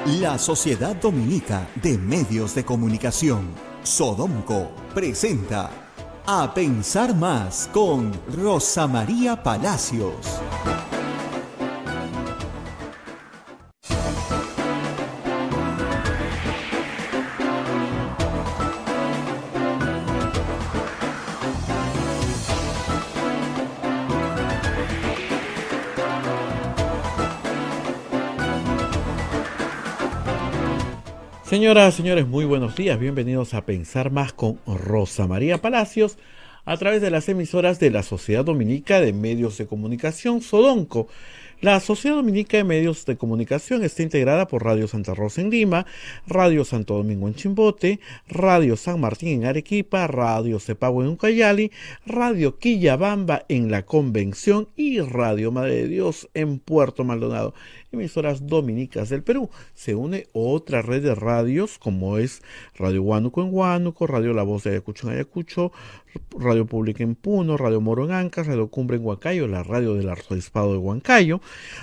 La Sociedad Dominica de Medios de Comunicación, Sodomco, presenta A Pensar Más con Rosa María Palacios. Señoras, señores, muy buenos días. Bienvenidos a Pensar Más con Rosa María Palacios a través de las emisoras de la Sociedad Dominica de Medios de Comunicación, Sodonco. La Sociedad Dominica de Medios de Comunicación está integrada por Radio Santa Rosa en Lima, Radio Santo Domingo en Chimbote, Radio San Martín en Arequipa, Radio Cepagüe en Ucayali, Radio Quillabamba en La Convención y Radio Madre de Dios en Puerto Maldonado. Emisoras dominicas del Perú. Se une otra red de radios como es Radio Huánuco en Huánuco, Radio La Voz de Ayacucho en Ayacucho, Radio Pública en Puno, Radio Moro en Ancas, Radio Cumbre en Huancayo, la radio del Arzobispado de Huancayo,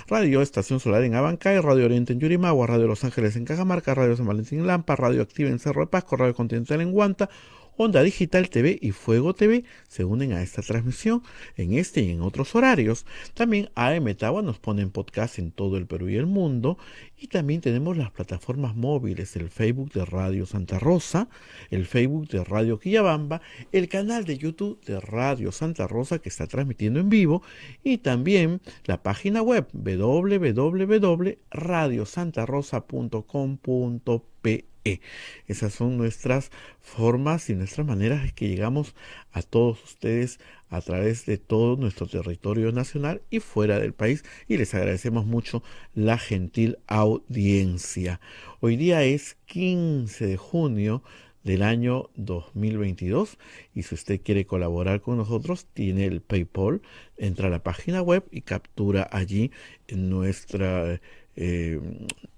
Radio Estación Solar en Abancay, Radio Oriente en Yurimagua, Radio Los Ángeles en Cajamarca, Radio San Valentín en Lampa, Radio Activa en Cerro de Pasco, Radio Continental en Huanta, Onda Digital TV y Fuego TV se unen a esta transmisión en este y en otros horarios. También AM Tagua nos pone en podcast en todo el Perú y el mundo. Y también tenemos las plataformas móviles, el Facebook de Radio Santa Rosa, el Facebook de Radio Quillabamba, el canal de YouTube de Radio Santa Rosa que está transmitiendo en vivo y también la página web www.radiosantarosa.com.pe. Esas son nuestras formas y nuestras maneras de que llegamos a todos ustedes a través de todo nuestro territorio nacional y fuera del país, y les agradecemos mucho la gentil audiencia. Hoy día es 15 de junio del año 2022 y si usted quiere colaborar con nosotros tiene el PayPal, entra a la página web y captura allí en nuestra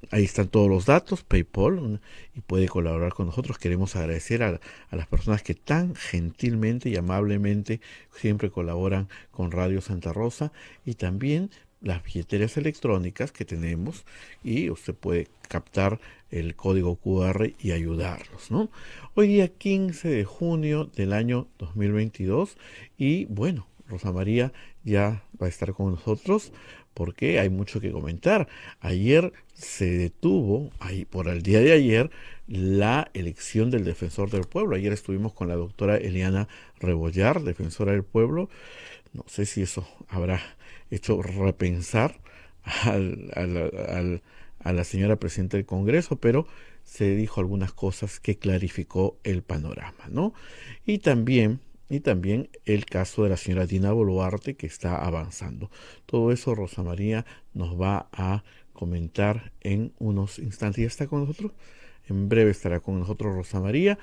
ahí están todos los datos, PayPal, y puede colaborar con nosotros. Queremos agradecer a las personas que tan gentilmente y amablemente siempre colaboran con Radio Santa Rosa y también las billeteras electrónicas que tenemos y usted puede captar el código QR y ayudarlos, ¿no? Hoy día 15 de junio del año 2022 y bueno, Rosa María ya va a estar con nosotros porque hay mucho que comentar. Ayer se detuvo, por el día de ayer, la elección del defensor del pueblo. Ayer estuvimos con la doctora Eliana Rebollar, defensora del pueblo. No sé si eso habrá hecho repensar a la señora presidenta del Congreso, pero se dijo algunas cosas que clarificó el panorama, ¿no? Y también el caso de la señora Dina Boluarte que está avanzando. Todo eso Rosa María nos va a comentar en unos instantes. ¿Ya está con nosotros? En breve estará con nosotros Rosa María.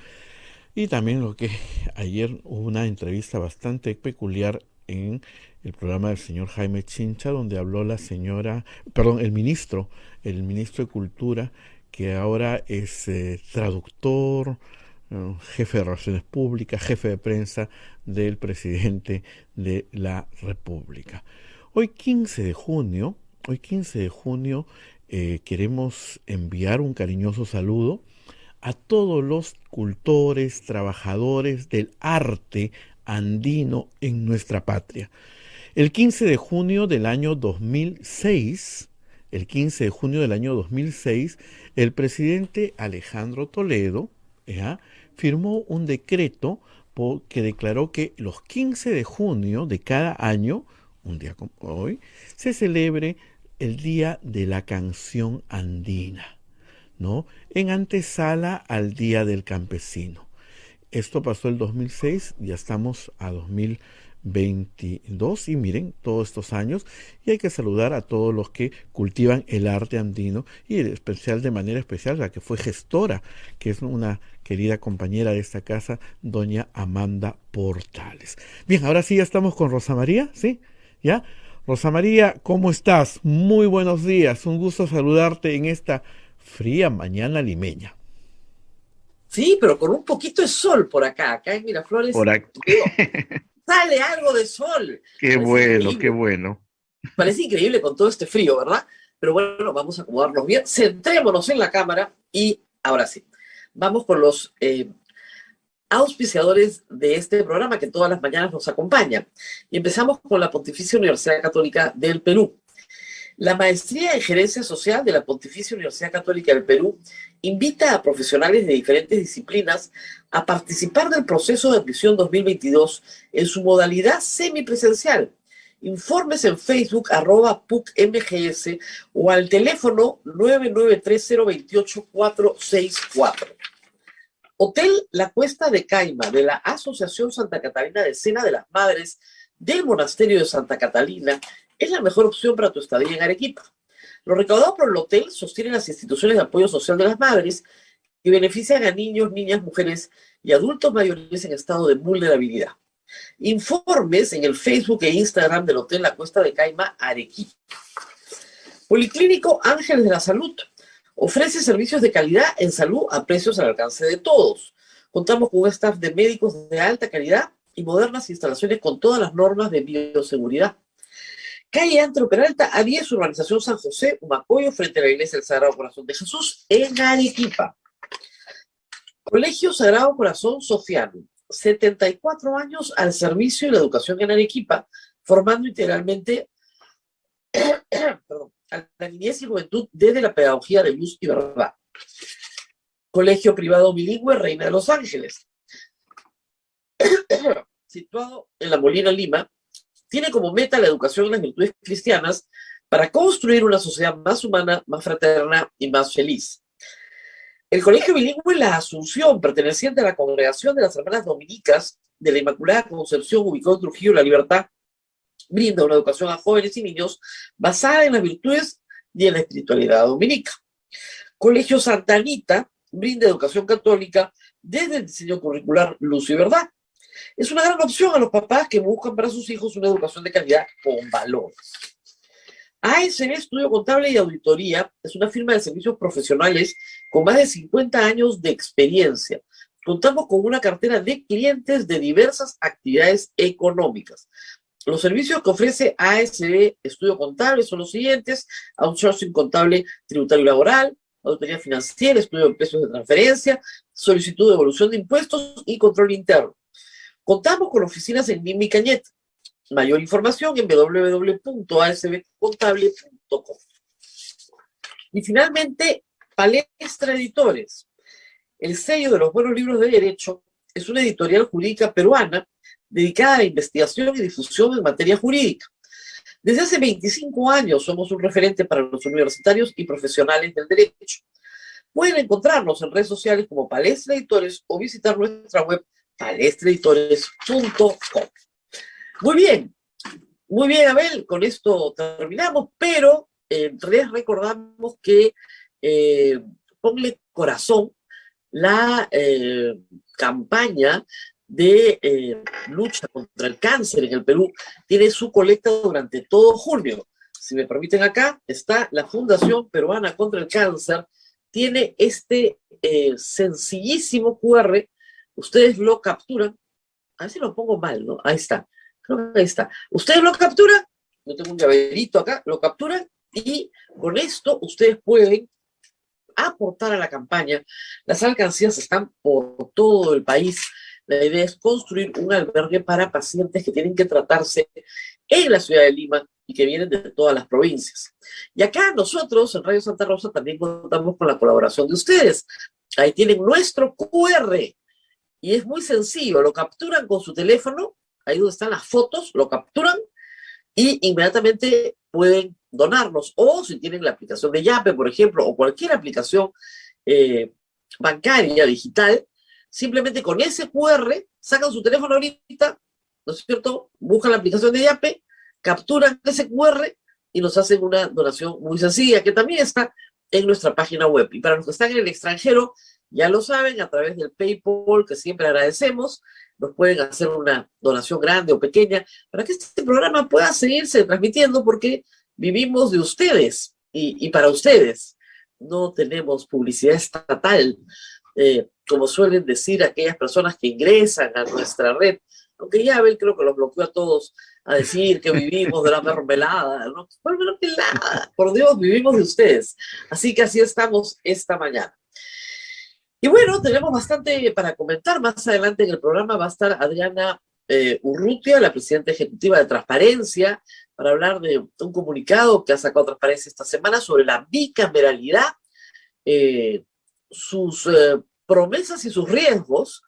Y también lo que ayer hubo una entrevista bastante peculiar en el programa del señor Jaime Chincha, donde habló el ministro de Cultura, que ahora es traductor, jefe de Relaciones Públicas, jefe de prensa del presidente de la República. Hoy 15 de junio, queremos enviar un cariñoso saludo a todos los cultores, trabajadores del arte andino en nuestra patria. El 15 de junio del año 2006, el presidente Alejandro Toledo firmó un decreto que declaró que los 15 de junio de cada año, un día como hoy, se celebre el Día de la Canción Andina, ¿no? En antesala al Día del Campesino. Esto pasó el 2006, ya estamos a 2022 y miren todos estos años y hay que saludar a todos los que cultivan el arte andino y de manera especial la que fue gestora, que es una querida compañera de esta casa, doña Amanda Portales. Bien, ahora sí ya estamos con Rosa María, ¿sí? ¿Ya? Rosa María, ¿cómo estás? Muy buenos días, un gusto saludarte en esta fría mañana limeña. Sí, pero con un poquito de sol por acá. Acá en Miraflores Por aquí. Sale algo de sol. Qué Parece bueno, increíble. qué bueno. Parece increíble con todo este frío, ¿verdad? Pero bueno, vamos a acomodarnos bien, centrémonos en la cámara y ahora sí, vamos con los auspiciadores de este programa que todas las mañanas nos acompañan. Y empezamos con la Pontificia Universidad Católica del Perú. La Maestría en Gerencia Social de la Pontificia Universidad Católica del Perú invita a profesionales de diferentes disciplinas a participar del proceso de admisión 2022 en su modalidad semipresencial. Informes en Facebook, @PUCMGS o al teléfono 993028464. Hotel La Cuesta de Caima, de la Asociación Santa Catalina de Cena de las Madres del Monasterio de Santa Catalina, es la mejor opción para tu estadía en Arequipa. Lo recaudado por el hotel sostiene las instituciones de apoyo social de las madres que benefician a niños, niñas, mujeres y adultos mayores en estado de vulnerabilidad. Informes en el Facebook e Instagram del Hotel La Cuesta de Caima, Arequipa. Policlínico Ángeles de la Salud ofrece servicios de calidad en salud a precios al alcance de todos. Contamos con un staff de médicos de alta calidad y modernas instalaciones con todas las normas de bioseguridad. Calle Antero Peralta, A10, Urbanización San José, Humacoyo, frente a la Iglesia del Sagrado Corazón de Jesús, en Arequipa. Colegio Sagrado Corazón Sofiano, 74 años al servicio de la educación en Arequipa, formando integralmente a la niñez y juventud desde la pedagogía de luz y verdad. Colegio privado bilingüe Reina de los Ángeles, situado en La Molina, Lima, tiene como meta la educación en las virtudes cristianas para construir una sociedad más humana, más fraterna y más feliz. El Colegio Bilingüe La Asunción, perteneciente a la Congregación de las Hermanas Dominicas de la Inmaculada Concepción, ubicado en Trujillo, La Libertad, brinda una educación a jóvenes y niños basada en las virtudes y en la espiritualidad dominica. Colegio Santa Anita brinda educación católica desde el diseño curricular Luz y Verdad. Es una gran opción a los papás que buscan para sus hijos una educación de calidad con valores. ASB Estudio Contable y Auditoría es una firma de servicios profesionales con más de 50 años de experiencia. Contamos con una cartera de clientes de diversas actividades económicas. Los servicios que ofrece ASB Estudio Contable son los siguientes: outsourcing contable, tributario y laboral, auditoría financiera, estudio de precios de transferencia, solicitud de devolución de impuestos y control interno. Contamos con oficinas en Lima y Cañete. Mayor información en www.asbcontable.com. Y finalmente, Palestra Editores. El sello de los buenos libros de derecho es una editorial jurídica peruana dedicada a la investigación y difusión en materia jurídica. Desde hace 25 años somos un referente para los universitarios y profesionales del derecho. Pueden encontrarnos en redes sociales como Palestra Editores o visitar nuestra web palestraeditores.com. Muy bien, Abel, con esto terminamos, pero les recordamos que ponle corazón la campaña de lucha contra el cáncer en el Perú. Tiene su colecta durante todo junio. Si me permiten, acá está la Fundación Peruana contra el Cáncer. Tiene este sencillísimo QR. Ustedes lo capturan. A ver si lo pongo mal, ¿no? Ahí está. Creo que ahí está. Ustedes lo capturan. Yo tengo un llaverito acá. Lo capturan y con esto ustedes pueden aportar a la campaña. Las alcancías están por todo el país. La idea es construir un albergue para pacientes que tienen que tratarse en la ciudad de Lima y que vienen de todas las provincias. Y acá nosotros, en Radio Santa Rosa, también contamos con la colaboración de ustedes. Ahí tienen nuestro QR. Y es muy sencillo, lo capturan con su teléfono, ahí donde están las fotos, lo capturan y inmediatamente pueden donarnos. O si tienen la aplicación de Yape, por ejemplo, o cualquier aplicación bancaria, digital, simplemente con ese QR sacan su teléfono ahorita, ¿no es cierto? Buscan la aplicación de Yape, capturan ese QR y nos hacen una donación muy sencilla, que también está en nuestra página web. Y para los que están en el extranjero, ya lo saben, a través del PayPal, que siempre agradecemos, nos pueden hacer una donación grande o pequeña para que este programa pueda seguirse transmitiendo, porque vivimos de ustedes y para ustedes. No tenemos publicidad estatal, como suelen decir aquellas personas que ingresan a nuestra red Aunque ya Abel creo que los bloqueó a todos a decir que vivimos de la mermelada, ¿no? Pues mermelada, por Dios, vivimos de ustedes. Así que así estamos esta mañana. Y bueno, tenemos bastante para comentar. Más adelante en el programa va a estar Adriana Urrutia, la presidenta ejecutiva de Transparencia, para hablar de un comunicado que ha sacado Transparencia esta semana sobre la bicameralidad, sus promesas y sus riesgos,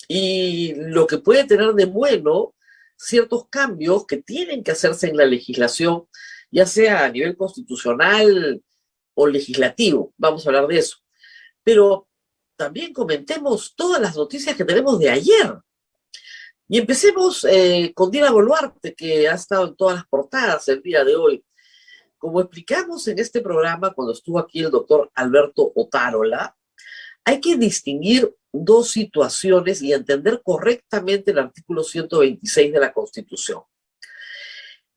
y lo que puede tener de bueno ciertos cambios que tienen que hacerse en la legislación, ya sea a nivel constitucional o legislativo. Vamos a hablar de eso. Pero también comentemos todas las noticias que tenemos de ayer. Y empecemos con Dina Boluarte, que ha estado en todas las portadas el día de hoy. Como explicamos en este programa cuando estuvo aquí el doctor Alberto Otárola, hay que distinguir dos situaciones y entender correctamente el artículo 126 de la Constitución.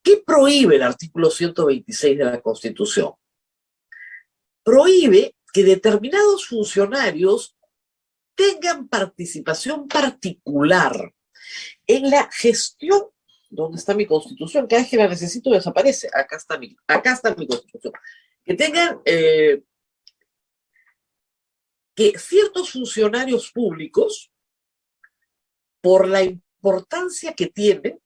¿Qué prohíbe el artículo 126 de la Constitución? Prohíbe que determinados funcionarios tengan participación particular en la gestión. ¿Dónde está mi Constitución? Cada vez que la necesito desaparece. Acá está mi Constitución. Que tengan que ciertos funcionarios públicos, por la importancia que tienen,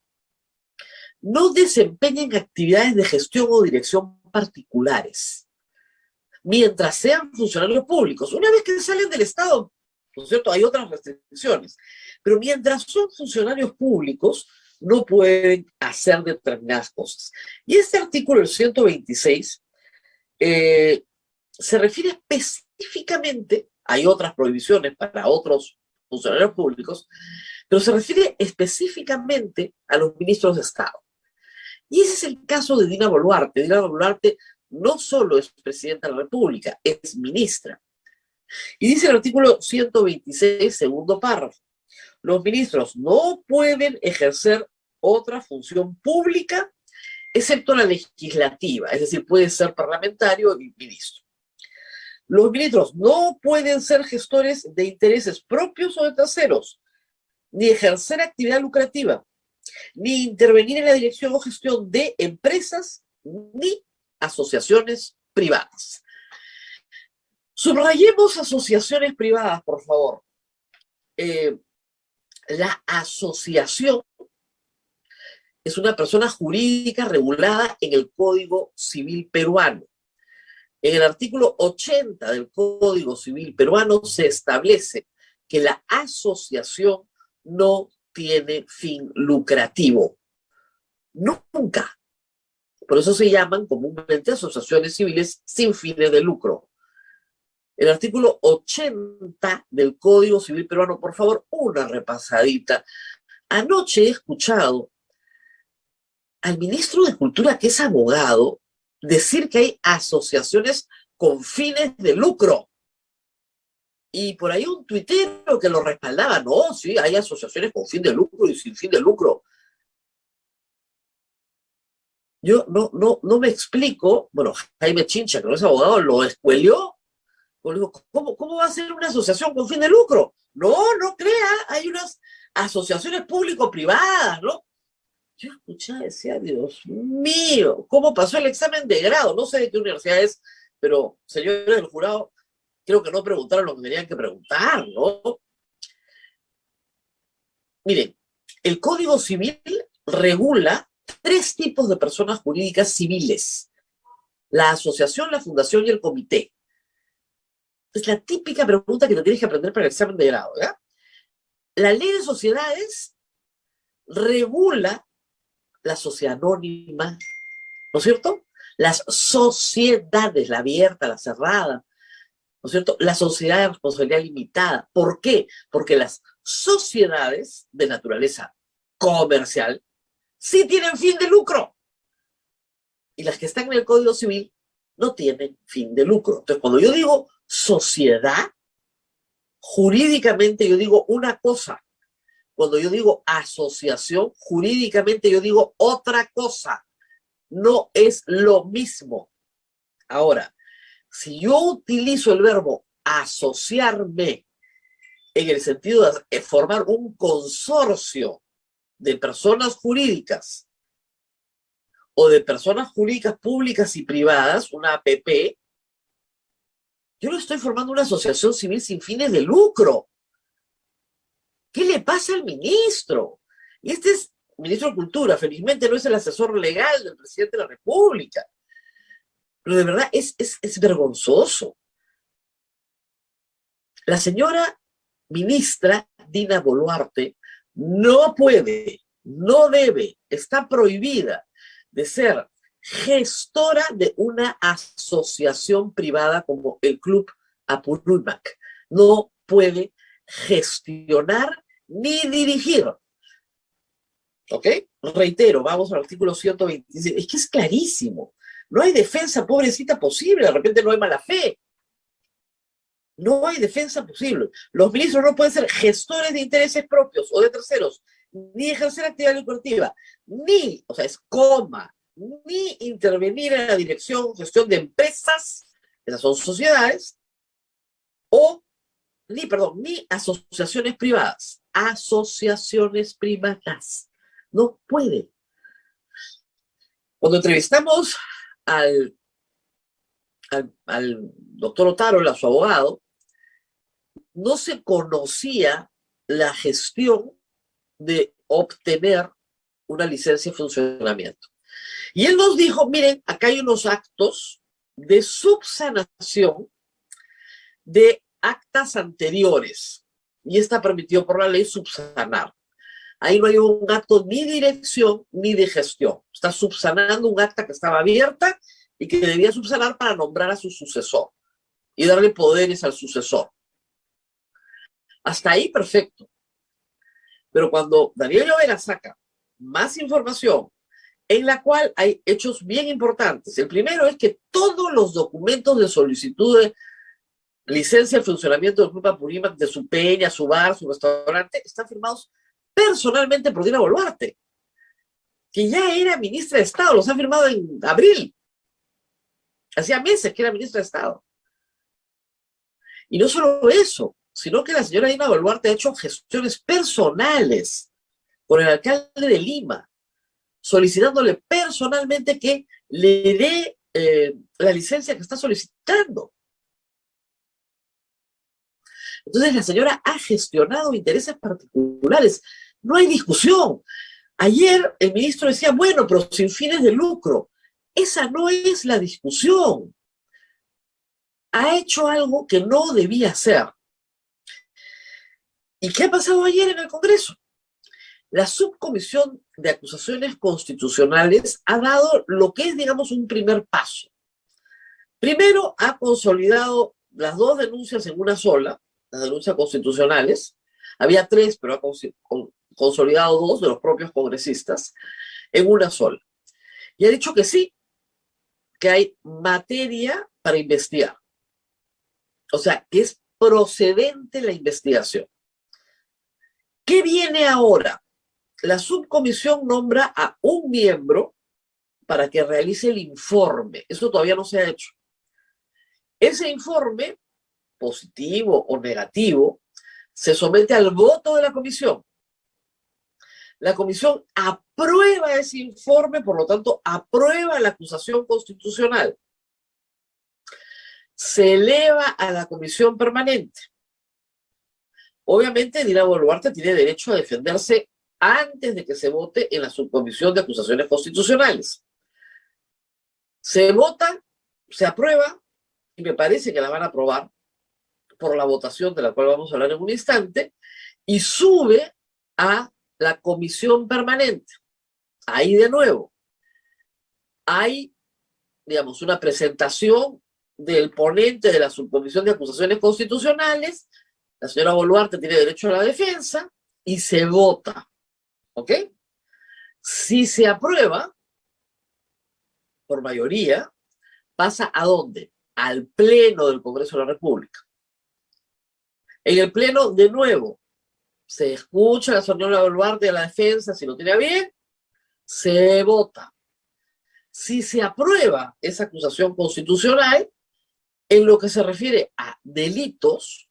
no desempeñen actividades de gestión o dirección particulares, mientras sean funcionarios públicos. Una vez que salen del Estado, ¿no es cierto?, hay otras restricciones, pero mientras son funcionarios públicos, no pueden hacer determinadas cosas. Y este artículo, el 126, se refiere específicamente, hay otras prohibiciones para otros funcionarios públicos, pero se refiere específicamente a los ministros de Estado. Y ese es el caso de Dina Boluarte. Dina Boluarte no solo es presidenta de la República, es ministra. Y dice el artículo 126, segundo párrafo, los ministros no pueden ejercer otra función pública excepto la legislativa, es decir, puede ser parlamentario y ministro. Los ministros no pueden ser gestores de intereses propios o de terceros, ni ejercer actividad lucrativa, ni intervenir en la dirección o gestión de empresas, ni asociaciones privadas. Subrayemos asociaciones privadas, por favor. La asociación es una persona jurídica regulada en el Código Civil peruano. En el artículo 80 del Código Civil peruano se establece que la asociación no tiene fin lucrativo. Nunca. Por eso se llaman comúnmente asociaciones civiles sin fines de lucro. El artículo 80 del Código Civil peruano, por favor, una repasadita. Anoche he escuchado al ministro de Cultura, que es abogado, decir que hay asociaciones con fines de lucro. Y por ahí un tuitero que lo respaldaba. No, sí, hay asociaciones con fin de lucro y sin fin de lucro. Yo no me explico. Bueno, Jaime Chincha, que no es abogado, lo escuelió. ¿Cómo va a ser una asociación con fin de lucro? No crea, hay unas asociaciones público-privadas, ¿no? Yo escuchaba y decía, Dios mío, ¿cómo pasó el examen de grado? No sé de qué universidad es, pero señores del jurado, creo que no preguntaron lo que tenían que preguntar, ¿no? Miren, el Código Civil regula 3 tipos de personas jurídicas civiles: la asociación, la fundación y el comité. Es la típica pregunta que te tienes que aprender para el examen de grado, ¿verdad? La ley de sociedades regula la sociedad anónima, ¿no es cierto? Las sociedades, la abierta, la cerrada, ¿no es cierto? La sociedad de responsabilidad limitada. ¿Por qué? Porque las sociedades de naturaleza comercial sí tienen fin de lucro. Y las que están en el Código Civil no tienen fin de lucro. Entonces, cuando yo digo sociedad, jurídicamente yo digo una cosa. Cuando yo digo asociación, jurídicamente yo digo otra cosa. No es lo mismo. Ahora, si yo utilizo el verbo asociarme en el sentido de formar un consorcio de personas jurídicas o de personas jurídicas públicas y privadas, una APP, yo no estoy formando una asociación civil sin fines de lucro. ¿Qué le pasa al ministro? Y este es ministro de Cultura, felizmente no es el asesor legal del presidente de la República. Pero de verdad es vergonzoso. La señora ministra Dina Boluarte no puede, no debe, está prohibida de ser gestora de una asociación privada como el Club Apurímac. No puede gestionar ni dirigir. ¿Ok? Reitero, vamos al artículo 126. Es que es clarísimo. No hay defensa, pobrecita, posible. De repente no hay mala fe. No hay defensa posible. Los ministros no pueden ser gestores de intereses propios o de terceros, ni ejercer actividad lucrativa, ni, o sea, es coma, ni intervenir en la dirección, gestión de empresas, esas son sociedades, o, ni asociaciones privadas. Asociaciones privadas. No puede. Cuando entrevistamos al doctor Otaro, a su abogado, no se conocía la gestión de obtener una licencia de funcionamiento. Y él nos dijo, miren, acá hay unos actos de subsanación de actas anteriores. Y está permitido por la ley subsanar. Ahí no hay un acto ni de dirección ni de gestión. Está subsanando un acta que estaba abierta y que debía subsanar para nombrar a su sucesor y darle poderes al sucesor. Hasta ahí, perfecto. Pero cuando Daniel Llovera saca más información en la cual hay hechos bien importantes. El primero es que todos los documentos de solicitud de licencia de funcionamiento del Club Apurímac, de su peña, su bar, su restaurante, están firmados personalmente por Dina Boluarte, que ya era ministra de Estado, los ha firmado en abril. Hacía meses que era ministra de Estado. Y no solo eso, sino que la señora Dina Boluarte ha hecho gestiones personales con el alcalde de Lima, solicitándole personalmente que le dé la licencia que está solicitando. Entonces la señora ha gestionado intereses particulares. No hay discusión. Ayer el ministro decía, bueno, pero sin fines de lucro. Esa no es la discusión. Ha hecho algo que no debía hacer. ¿Y qué ha pasado ayer en el Congreso? La subcomisión de acusaciones constitucionales ha dado lo que es, digamos, un primer paso. Primero, ha consolidado las dos denuncias en una sola, las denuncias constitucionales. Había tres, pero ha consolidado dos de los propios congresistas en una sola. Y ha dicho que sí, que hay materia para investigar. O sea, que es procedente la investigación. ¿Qué viene ahora? La subcomisión nombra a un miembro para que realice el informe. Eso todavía no se ha hecho. Ese informe, positivo o negativo, se somete al voto de la comisión. La comisión aprueba ese informe, por lo tanto, aprueba la acusación constitucional. Se eleva a la comisión permanente. Obviamente, Dina Boluarte tiene derecho a defenderse antes de que se vote en la subcomisión de acusaciones constitucionales. Se vota, se aprueba, y me parece que la van a aprobar por la votación de la cual vamos a hablar en un instante, y sube a la comisión permanente. Ahí de nuevo hay, digamos, una presentación del ponente de la subcomisión de acusaciones constitucionales. La señora Boluarte tiene derecho a la defensa y se vota. ¿Ok? Si se aprueba por mayoría, pasa ¿a dónde? Al Pleno del Congreso de la República. En el Pleno, de nuevo, se escucha a la señora Boluarte a la defensa, si lo tiene bien, se vota. Si se aprueba esa acusación constitucional, en lo que se refiere a delitos,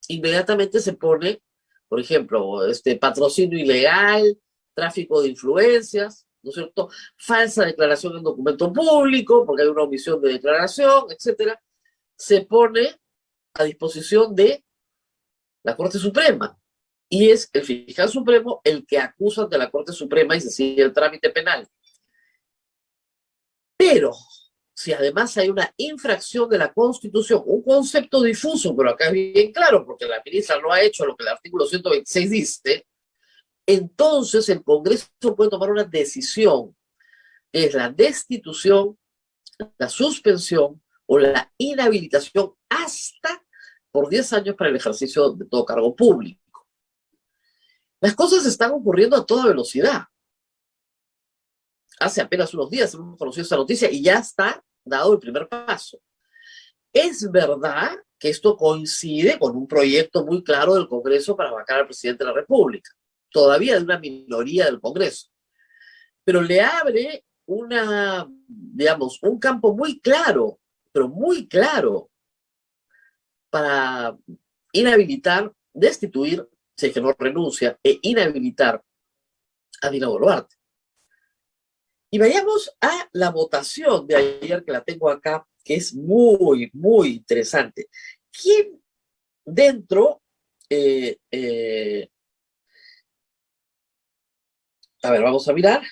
inmediatamente se pone por ejemplo, patrocinio ilegal, tráfico de influencias, ¿no es cierto? Falsa declaración en documento público, porque hay una omisión de declaración, etcétera, se pone a disposición de la Corte Suprema. Y es el fiscal supremo el que acusa ante la Corte Suprema y se sigue el trámite penal. Pero si además hay una infracción de la Constitución, un concepto difuso, pero acá es bien claro, porque la ministra no ha hecho lo que el artículo 126 dice, entonces el Congreso puede tomar una decisión, que es la destitución, la suspensión o la inhabilitación hasta por 10 años para el ejercicio de todo cargo público. Las cosas están ocurriendo a toda velocidad. Hace apenas unos días hemos conocido esta noticia y ya está dado el primer paso. Es verdad que esto coincide con un proyecto muy claro del Congreso para vacar al presidente de la República, todavía de una minoría del Congreso, pero le abre un campo muy claro, pero muy claro, para inhabilitar, destituir, si es que no renuncia, e inhabilitar a Dina Boluarte. Y vayamos a la votación de ayer, que la tengo acá, que es muy, muy interesante. ¿Quién dentro... a ver, vamos a mirar,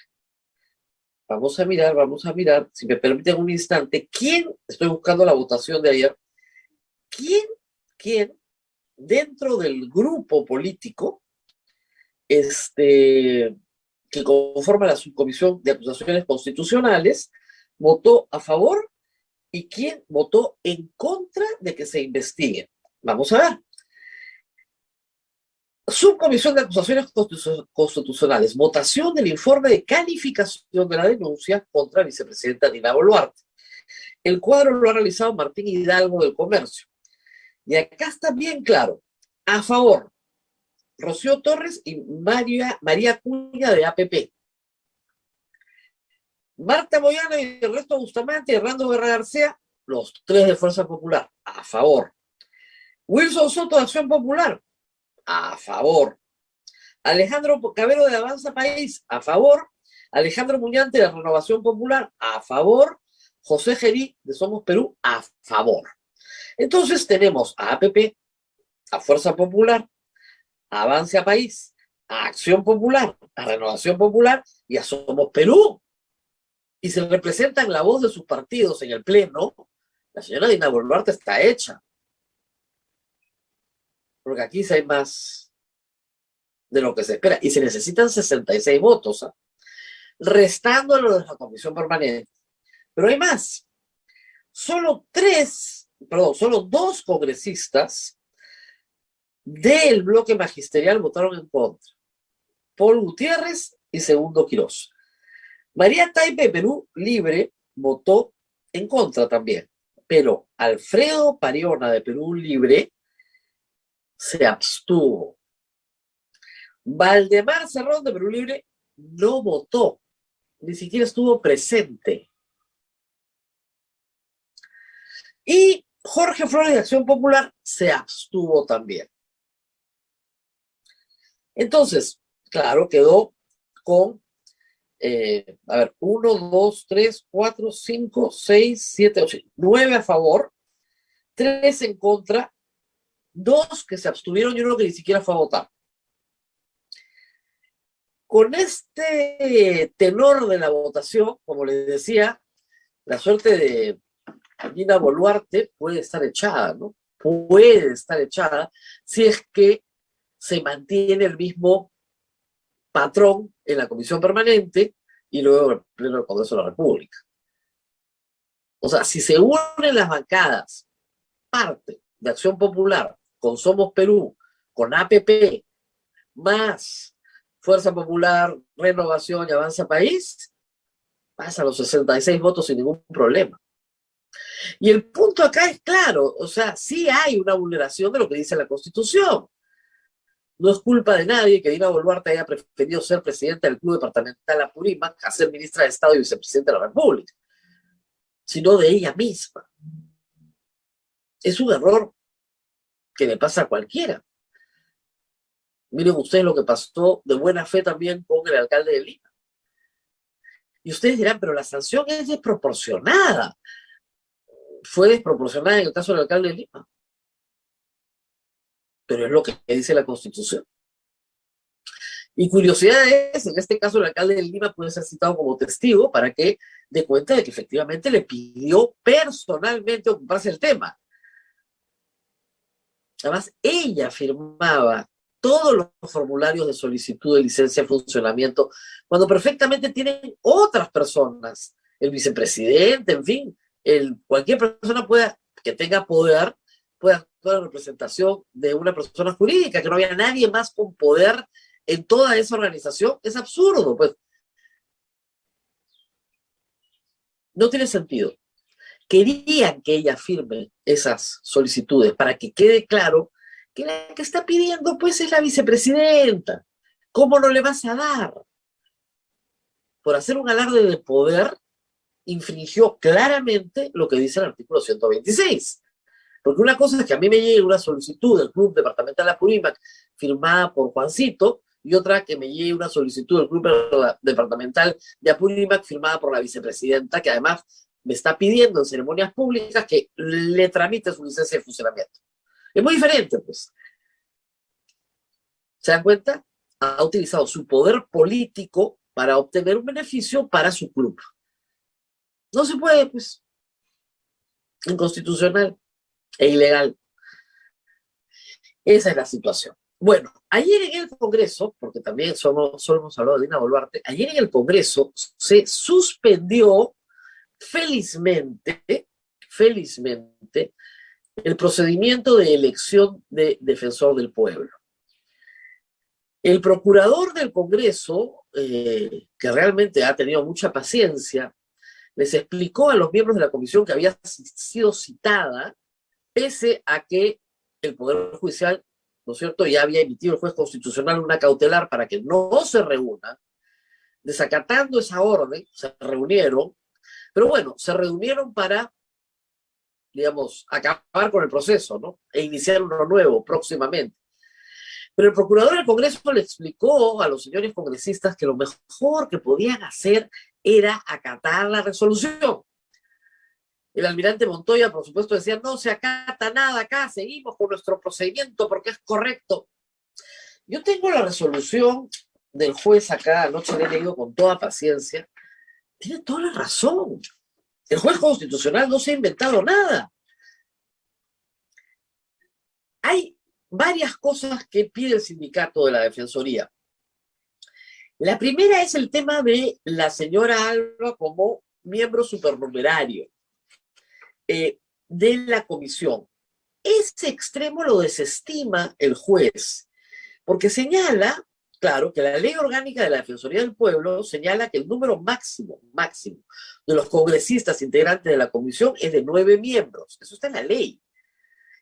si me permiten un instante, estoy buscando la votación de ayer, quién dentro del grupo político, que conforma la subcomisión de acusaciones constitucionales, votó a favor y quién votó en contra de que se investigue. Vamos a ver. Subcomisión de acusaciones constitucionales. Votación del informe de calificación de la denuncia contra la vicepresidenta Dina Boluarte. El cuadro lo ha realizado Martín Hidalgo del Comercio. Y acá está bien claro. A favor, Rocío Torres y María Acuña de APP. Marta Moyano y Ernesto Bustamante y Hernando Guerra García, los tres de Fuerza Popular, a favor. Wilson Soto de Acción Popular, a favor. Alejandro Cabero de Avanza País, a favor. Alejandro Muñante de Renovación Popular, a favor. José Gerí de Somos Perú, a favor. Entonces tenemos a APP, a Fuerza Popular, a Avance País, a Acción Popular, a Renovación Popular y a Somos Perú. Y se representan la voz de sus partidos en el Pleno. La señora Dina Boluarte está hecha. Porque aquí sí hay más de lo que se espera. Y se necesitan 66 votos, ¿eh? Restando lo de la Comisión Permanente. Pero hay más. Solo dos congresistas del bloque magisterial votaron en contra. Paul Gutiérrez y Segundo Quirós. María Taipe de Perú Libre votó en contra también. Pero Alfredo Pariona de Perú Libre se abstuvo. Valdemar Cerrón de Perú Libre no votó, ni siquiera estuvo presente. Y Jorge Flores de Acción Popular se abstuvo también. Entonces, claro, quedó con, 1, 2, 3, 4, 5, 6, 7, 8, 9 a favor, 3 en contra, 2 que se abstuvieron y uno que ni siquiera fue a votar. Con este tenor de la votación, como les decía, la suerte de Dina Boluarte puede estar echada, ¿no? Puede estar echada si es que se mantiene el mismo patrón en la Comisión Permanente y luego en el Pleno del Congreso de la República. O sea, si se unen las bancadas, parte de Acción Popular, con Somos Perú, con APP, más Fuerza Popular, Renovación y Avanza País, pasa los 66 votos sin ningún problema. Y el punto acá es claro, o sea, sí hay una vulneración de lo que dice la Constitución. No es culpa de nadie que Dina Boluarte haya preferido ser presidenta del Club Departamental Apurímac a ser ministra de Estado y vicepresidenta de la República, sino de ella misma. Es un error que le pasa a cualquiera. Miren ustedes lo que pasó de buena fe también con el alcalde de Lima. Y ustedes dirán, pero la sanción es desproporcionada. Fue desproporcionada en el caso del alcalde de Lima, pero es lo que dice la Constitución. Y curiosidad es, en este caso el alcalde de Lima puede ser citado como testigo para que dé cuenta de que efectivamente le pidió personalmente ocuparse del tema. Además, ella firmaba todos los formularios de solicitud de licencia de funcionamiento, cuando perfectamente tienen otras personas, el vicepresidente, en fin, cualquier persona que tenga poder, puede actuar en representación de una persona jurídica, que no había nadie más con poder en toda esa organización. Es absurdo, pues. No tiene sentido. Querían que ella firme esas solicitudes para que quede claro que la que está pidiendo pues es la vicepresidenta. ¿Cómo no le vas a dar? Por hacer un alarde de poder, infringió claramente lo que dice el artículo 126. Porque una cosa es que a mí me llegue una solicitud del Club Departamental de Apurímac firmada por Juancito, y otra que me llegue una solicitud del Club Departamental de Apurímac firmada por la vicepresidenta, que además me está pidiendo en ceremonias públicas que le tramite su licencia de funcionamiento. Es muy diferente, pues. ¿Se dan cuenta? Ha utilizado su poder político para obtener un beneficio para su club. No se puede, pues. Inconstitucional e ilegal. Esa es la situación. Bueno, ayer en el Congreso, porque también solo hemos hablado de Dina Boluarte, ayer en el Congreso se suspendió felizmente, el procedimiento de elección de defensor del pueblo. El procurador del Congreso, que realmente ha tenido mucha paciencia, les explicó a los miembros de la comisión que había sido citada, pese a que el Poder Judicial, ¿no es cierto?, ya había emitido el juez constitucional una cautelar para que no se reúna. Desacatando esa orden, se reunieron, pero bueno, se reunieron para, digamos, acabar con el proceso, ¿no? E iniciar uno nuevo próximamente. Pero el procurador del Congreso le explicó a los señores congresistas que lo mejor que podían hacer era acatar la resolución. El almirante Montoya, por supuesto, decía, no se acata nada acá, seguimos con nuestro procedimiento porque es correcto. Yo tengo la resolución del juez acá, anoche le he leído con toda paciencia. Tiene toda la razón. El juez constitucional no se ha inventado nada. Hay varias cosas que pide el sindicato de la Defensoría. La primera es el tema de la señora Alba como miembro supernumerario de la comisión. Ese extremo lo desestima el juez, porque señala, claro, que la ley orgánica de la Defensoría del Pueblo señala que el número máximo de los congresistas integrantes de la comisión es de 9 miembros. Eso está en la ley.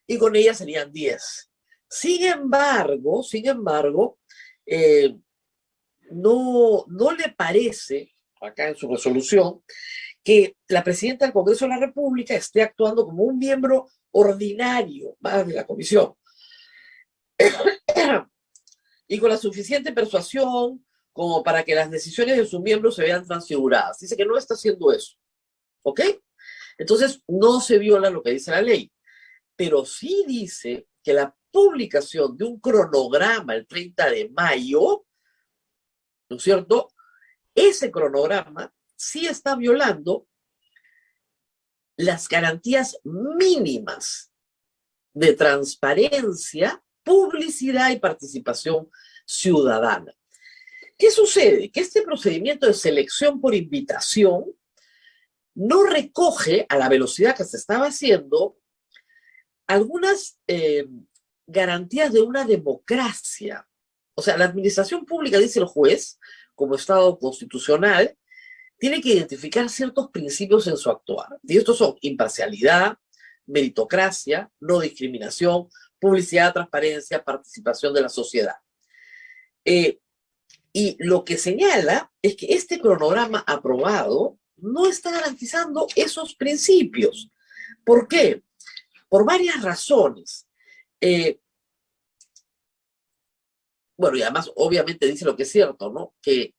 Y con ella serían 10. Sin embargo, no le parece, acá en su resolución, que la presidenta del Congreso de la República esté actuando como un miembro ordinario más de la comisión. Y con la suficiente persuasión como para que las decisiones de sus miembros se vean transfiguradas. Dice que no está haciendo eso. ¿Ok? Entonces, no se viola lo que dice la ley. Pero sí dice que la publicación de un cronograma el 30 de mayo, ¿no es cierto? Ese cronograma sí está violando las garantías mínimas de transparencia, publicidad y participación ciudadana. ¿Qué sucede? Que este procedimiento de selección por invitación no recoge, a la velocidad que se estaba haciendo, algunas garantías de una democracia. O sea, la administración pública, dice el juez, como Estado constitucional, tiene que identificar ciertos principios en su actuar. Y estos son imparcialidad, meritocracia, no discriminación, publicidad, transparencia, participación de la sociedad. Y lo que señala es que este cronograma aprobado no está garantizando esos principios. ¿Por qué? Por varias razones. bueno, y además obviamente dice lo que es cierto, ¿no? Que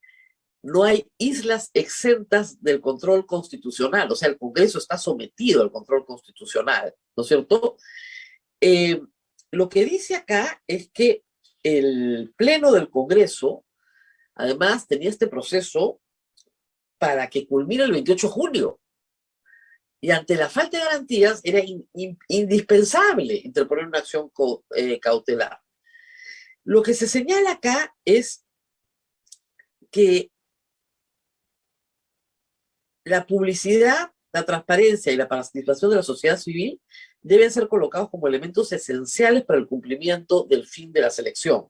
no hay islas exentas del control constitucional, o sea, el Congreso está sometido al control constitucional, ¿no es cierto? Eh, lo que dice acá es que el Pleno del Congreso, además, tenía este proceso para que culmine el 28 de junio. Y ante la falta de garantías era indispensable interponer una acción cautelar. Lo que se señala acá es que la publicidad, la transparencia y la participación de la sociedad civil deben ser colocados como elementos esenciales para el cumplimiento del fin de la selección.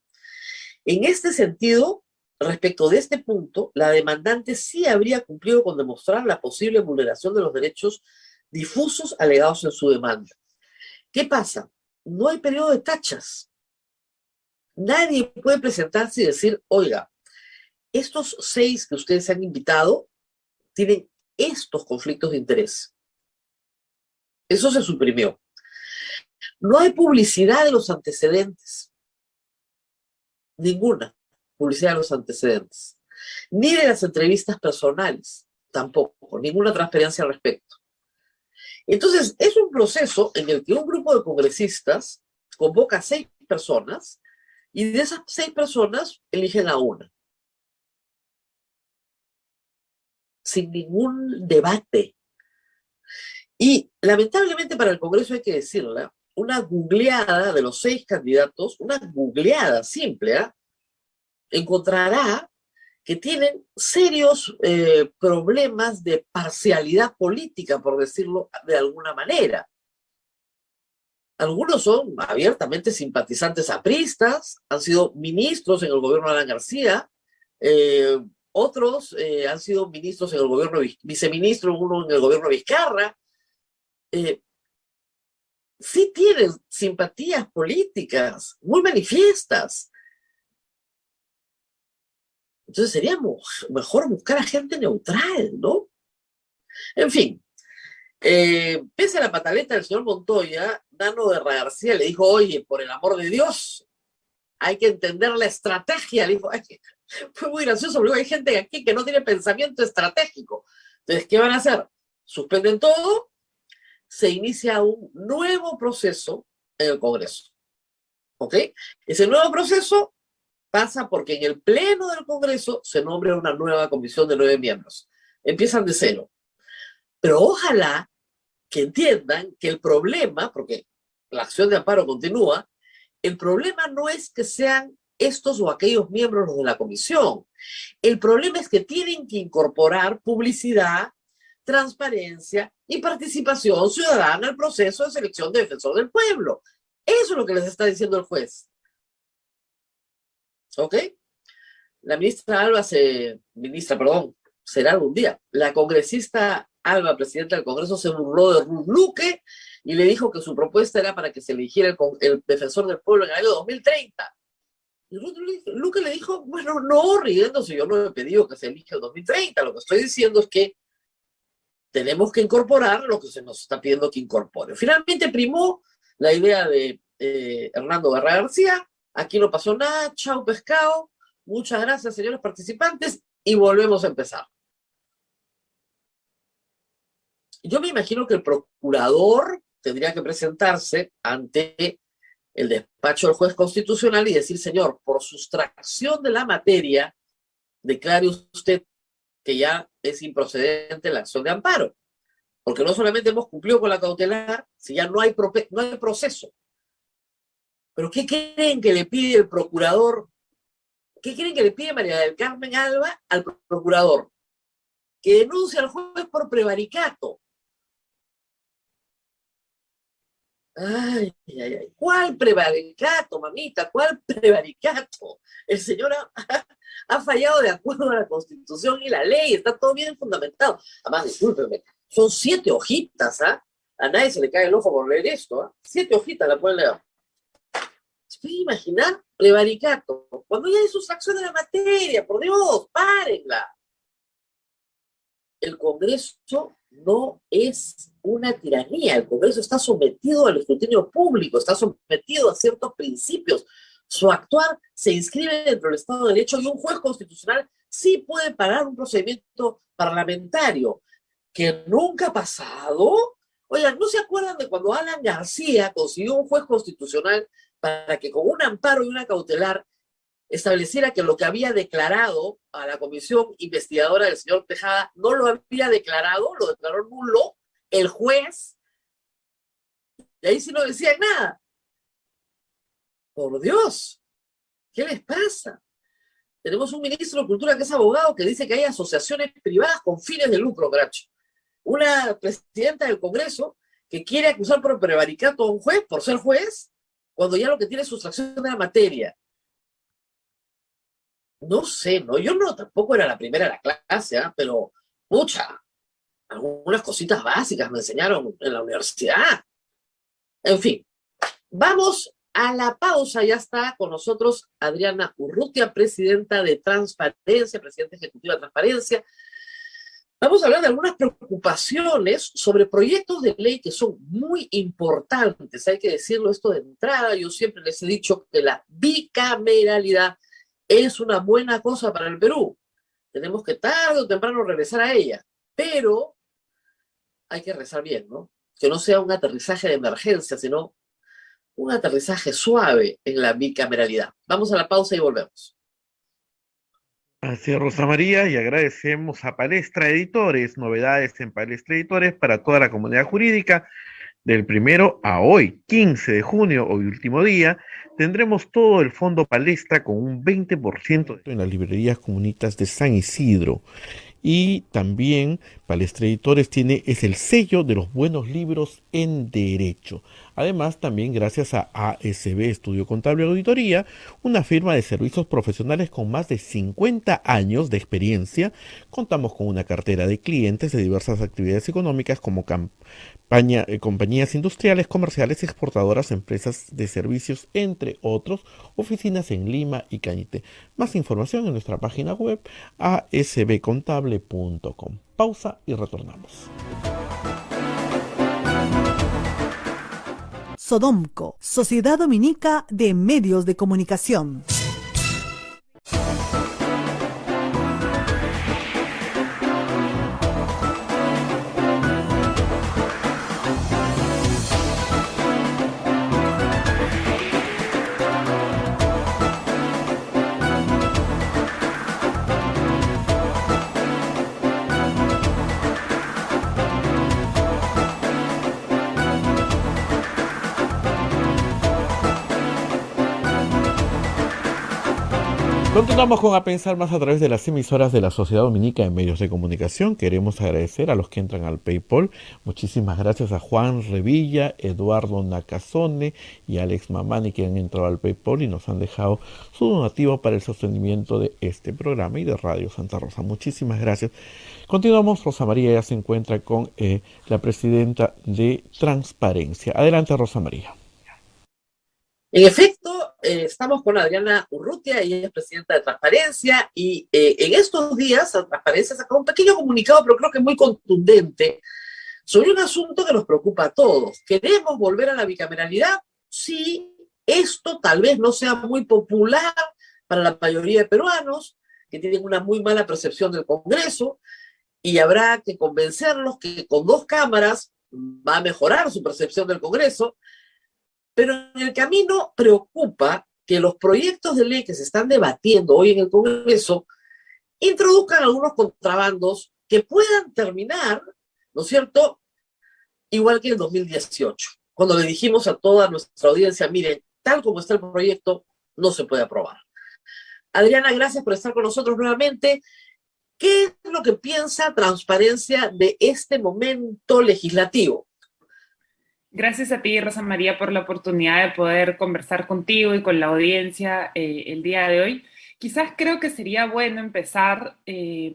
En este sentido, respecto de este punto, la demandante sí habría cumplido con demostrar la posible vulneración de los derechos difusos alegados en su demanda. ¿Qué pasa? No hay periodo de tachas. Nadie puede presentarse y decir, oiga, estos 6 que ustedes han invitado tienen estos conflictos de interés. Eso se suprimió. No hay publicidad de los antecedentes. Ninguna publicidad de los antecedentes. Ni de las entrevistas personales. Tampoco. Ninguna transparencia al respecto. Entonces, es un proceso en el que un grupo de congresistas convoca a 6 personas y de esas 6 personas eligen a una. Sin ningún debate. Y lamentablemente para el Congreso hay que decirla, una googleada de los 6 candidatos, una googleada simple, encontrará que tienen serios problemas de parcialidad política, por decirlo de alguna manera. Algunos son abiertamente simpatizantes apristas, han sido ministros en el gobierno de Alan García, otros han sido ministros en el gobierno, viceministro, uno en el gobierno de Vizcarra. Sí tienen simpatías políticas muy manifiestas. Entonces sería mejor buscar a gente neutral, ¿no? En fin, pese a la pataleta del señor Montoya, Nano de García le dijo, oye, por el amor de Dios, hay que entender la estrategia. Le dijo, fue muy gracioso, porque hay gente aquí que no tiene pensamiento estratégico. Entonces, ¿qué van a hacer? Suspenden todo, se inicia un nuevo proceso en el Congreso. ¿Ok? Ese nuevo proceso pasa porque en el Pleno del Congreso se nombra una nueva comisión de 9 miembros. Empiezan de cero. Pero ojalá que entiendan que el problema, porque la acción de amparo continúa, el problema no es que sean estos o aquellos miembros los de la comisión. El problema es que tienen que incorporar publicidad, transparencia y participación ciudadana al proceso de selección de defensor del pueblo. Eso es lo que les está diciendo el juez. ¿Ok? La ministra Alba será algún día. La congresista Alba, presidenta del Congreso, se burló de Ruth Luque y le dijo que su propuesta era para que se eligiera el defensor del pueblo en el año 2030. Y Ruth Luque le dijo, bueno, no, riéndose, yo no he pedido que se elija el 2030, lo que estoy diciendo es que tenemos que incorporar lo que se nos está pidiendo que incorpore. Finalmente primó la idea de Hernando Guerra García. Aquí no pasó nada, chau pescado, muchas gracias señores participantes y volvemos a empezar. Yo me imagino que el procurador tendría que presentarse ante el despacho del juez constitucional y decir, señor, por sustracción de la materia, declare usted que ya es improcedente la acción de amparo. Porque no solamente hemos cumplido con la cautelar, si ya no hay proceso. Pero ¿qué creen que le pide el procurador? ¿Qué creen que le pide María del Carmen Alba al procurador? Que denuncie al juez por prevaricato. Ay, ay, ay. ¿Cuál prevaricato, mamita? ¿Cuál prevaricato? El señor ha fallado de acuerdo a la Constitución y la ley. Está todo bien fundamentado. Además, discúlpeme, son 7 hojitas, ¿ah? A nadie se le cae el ojo por leer esto, ¿ah? 7 hojitas la pueden leer. ¿Se puede imaginar? Prevaricato. Cuando ya hay sustracción de la materia, por Dios, párenla. El Congreso no es una tiranía. El Congreso está sometido al escrutinio público, está sometido a ciertos principios. Su actuar se inscribe dentro del Estado de Derecho y un juez constitucional sí puede parar un procedimiento parlamentario que nunca ha pasado. Oigan, ¿no se acuerdan de cuando Alan García consiguió un juez constitucional para que con un amparo y una cautelar estableciera que lo que había declarado a la comisión investigadora del señor Tejada no lo había declarado, lo declaró nulo el juez, y ahí sí no decían nada? Por Dios, ¿qué les pasa? Tenemos un ministro de Cultura que es abogado que dice que hay asociaciones privadas con fines de lucro, Gracho. Una presidenta del Congreso que quiere acusar por prevaricato a un juez por ser juez, cuando ya lo que tiene es sustracción de la materia. No sé, ¿no? Yo no tampoco era la primera de la clase, ¿eh? Pero, pucha, algunas cositas básicas me enseñaron en la universidad. En fin, vamos a la pausa. Ya está con nosotros Adriana Urrutia, presidenta de Transparencia, presidenta ejecutiva de Transparencia. Vamos a hablar de algunas preocupaciones sobre proyectos de ley que son muy importantes. Hay que decirlo esto de entrada. Yo siempre les he dicho que la bicameralidad es una buena cosa para el Perú. Tenemos que tarde o temprano regresar a ella. Pero hay que rezar bien, ¿no? Que no sea un aterrizaje de emergencia, sino un aterrizaje suave en la bicameralidad. Vamos a la pausa y volvemos. Así es, Rosa María, y agradecemos a Palestra Editores, novedades en Palestra Editores para toda la comunidad jurídica. Del 1 a hoy, 15 de junio, hoy último día, tendremos todo el fondo Palestra con un 20% en las librerías comunitas de San Isidro. Y también Palestra Editores es el sello de los buenos libros en derecho. Además, también gracias a ASB Estudio Contable Auditoría, una firma de servicios profesionales con más de 50 años de experiencia, contamos con una cartera de clientes de diversas actividades económicas como compañías industriales, comerciales, exportadoras, empresas de servicios, entre otros, oficinas en Lima y Cañete. Más información en nuestra página web asbcontable.com. Pausa y retornamos. Sodomco, Sociedad Dominica de Medios de Comunicación. Continuamos con A Pensar Más a través de las emisoras de la Sociedad Dominica de Medios de Comunicación. Queremos agradecer a los que entran al PayPal. Muchísimas gracias a Juan Revilla, Eduardo Nakazone y Alex Mamani, que han entrado al PayPal y nos han dejado su donativo para el sostenimiento de este programa y de Radio Santa Rosa. Muchísimas gracias. Continuamos. Rosa María ya se encuentra con la presidenta de Transparencia. Adelante, Rosa María. En efecto, estamos con Adriana Urrutia, ella es presidenta de Transparencia, y en estos días Transparencia sacó un pequeño comunicado, pero creo que muy contundente, sobre un asunto que nos preocupa a todos. ¿Queremos volver a la bicameralidad? Sí, esto tal vez no sea muy popular para la mayoría de peruanos, que tienen una muy mala percepción del Congreso, y habrá que convencerlos que con 2 cámaras va a mejorar su percepción del Congreso. Pero en el camino preocupa que los proyectos de ley que se están debatiendo hoy en el Congreso introduzcan algunos contrabandos que puedan terminar, ¿no es cierto?, igual que en 2018, cuando le dijimos a toda nuestra audiencia, miren, tal como está el proyecto, no se puede aprobar. Adriana, gracias por estar con nosotros nuevamente. ¿Qué es lo que piensa Transparencia de este momento legislativo? Gracias a ti, Rosa María, por la oportunidad de poder conversar contigo y con la audiencia el día de hoy. Quizás creo que sería bueno empezar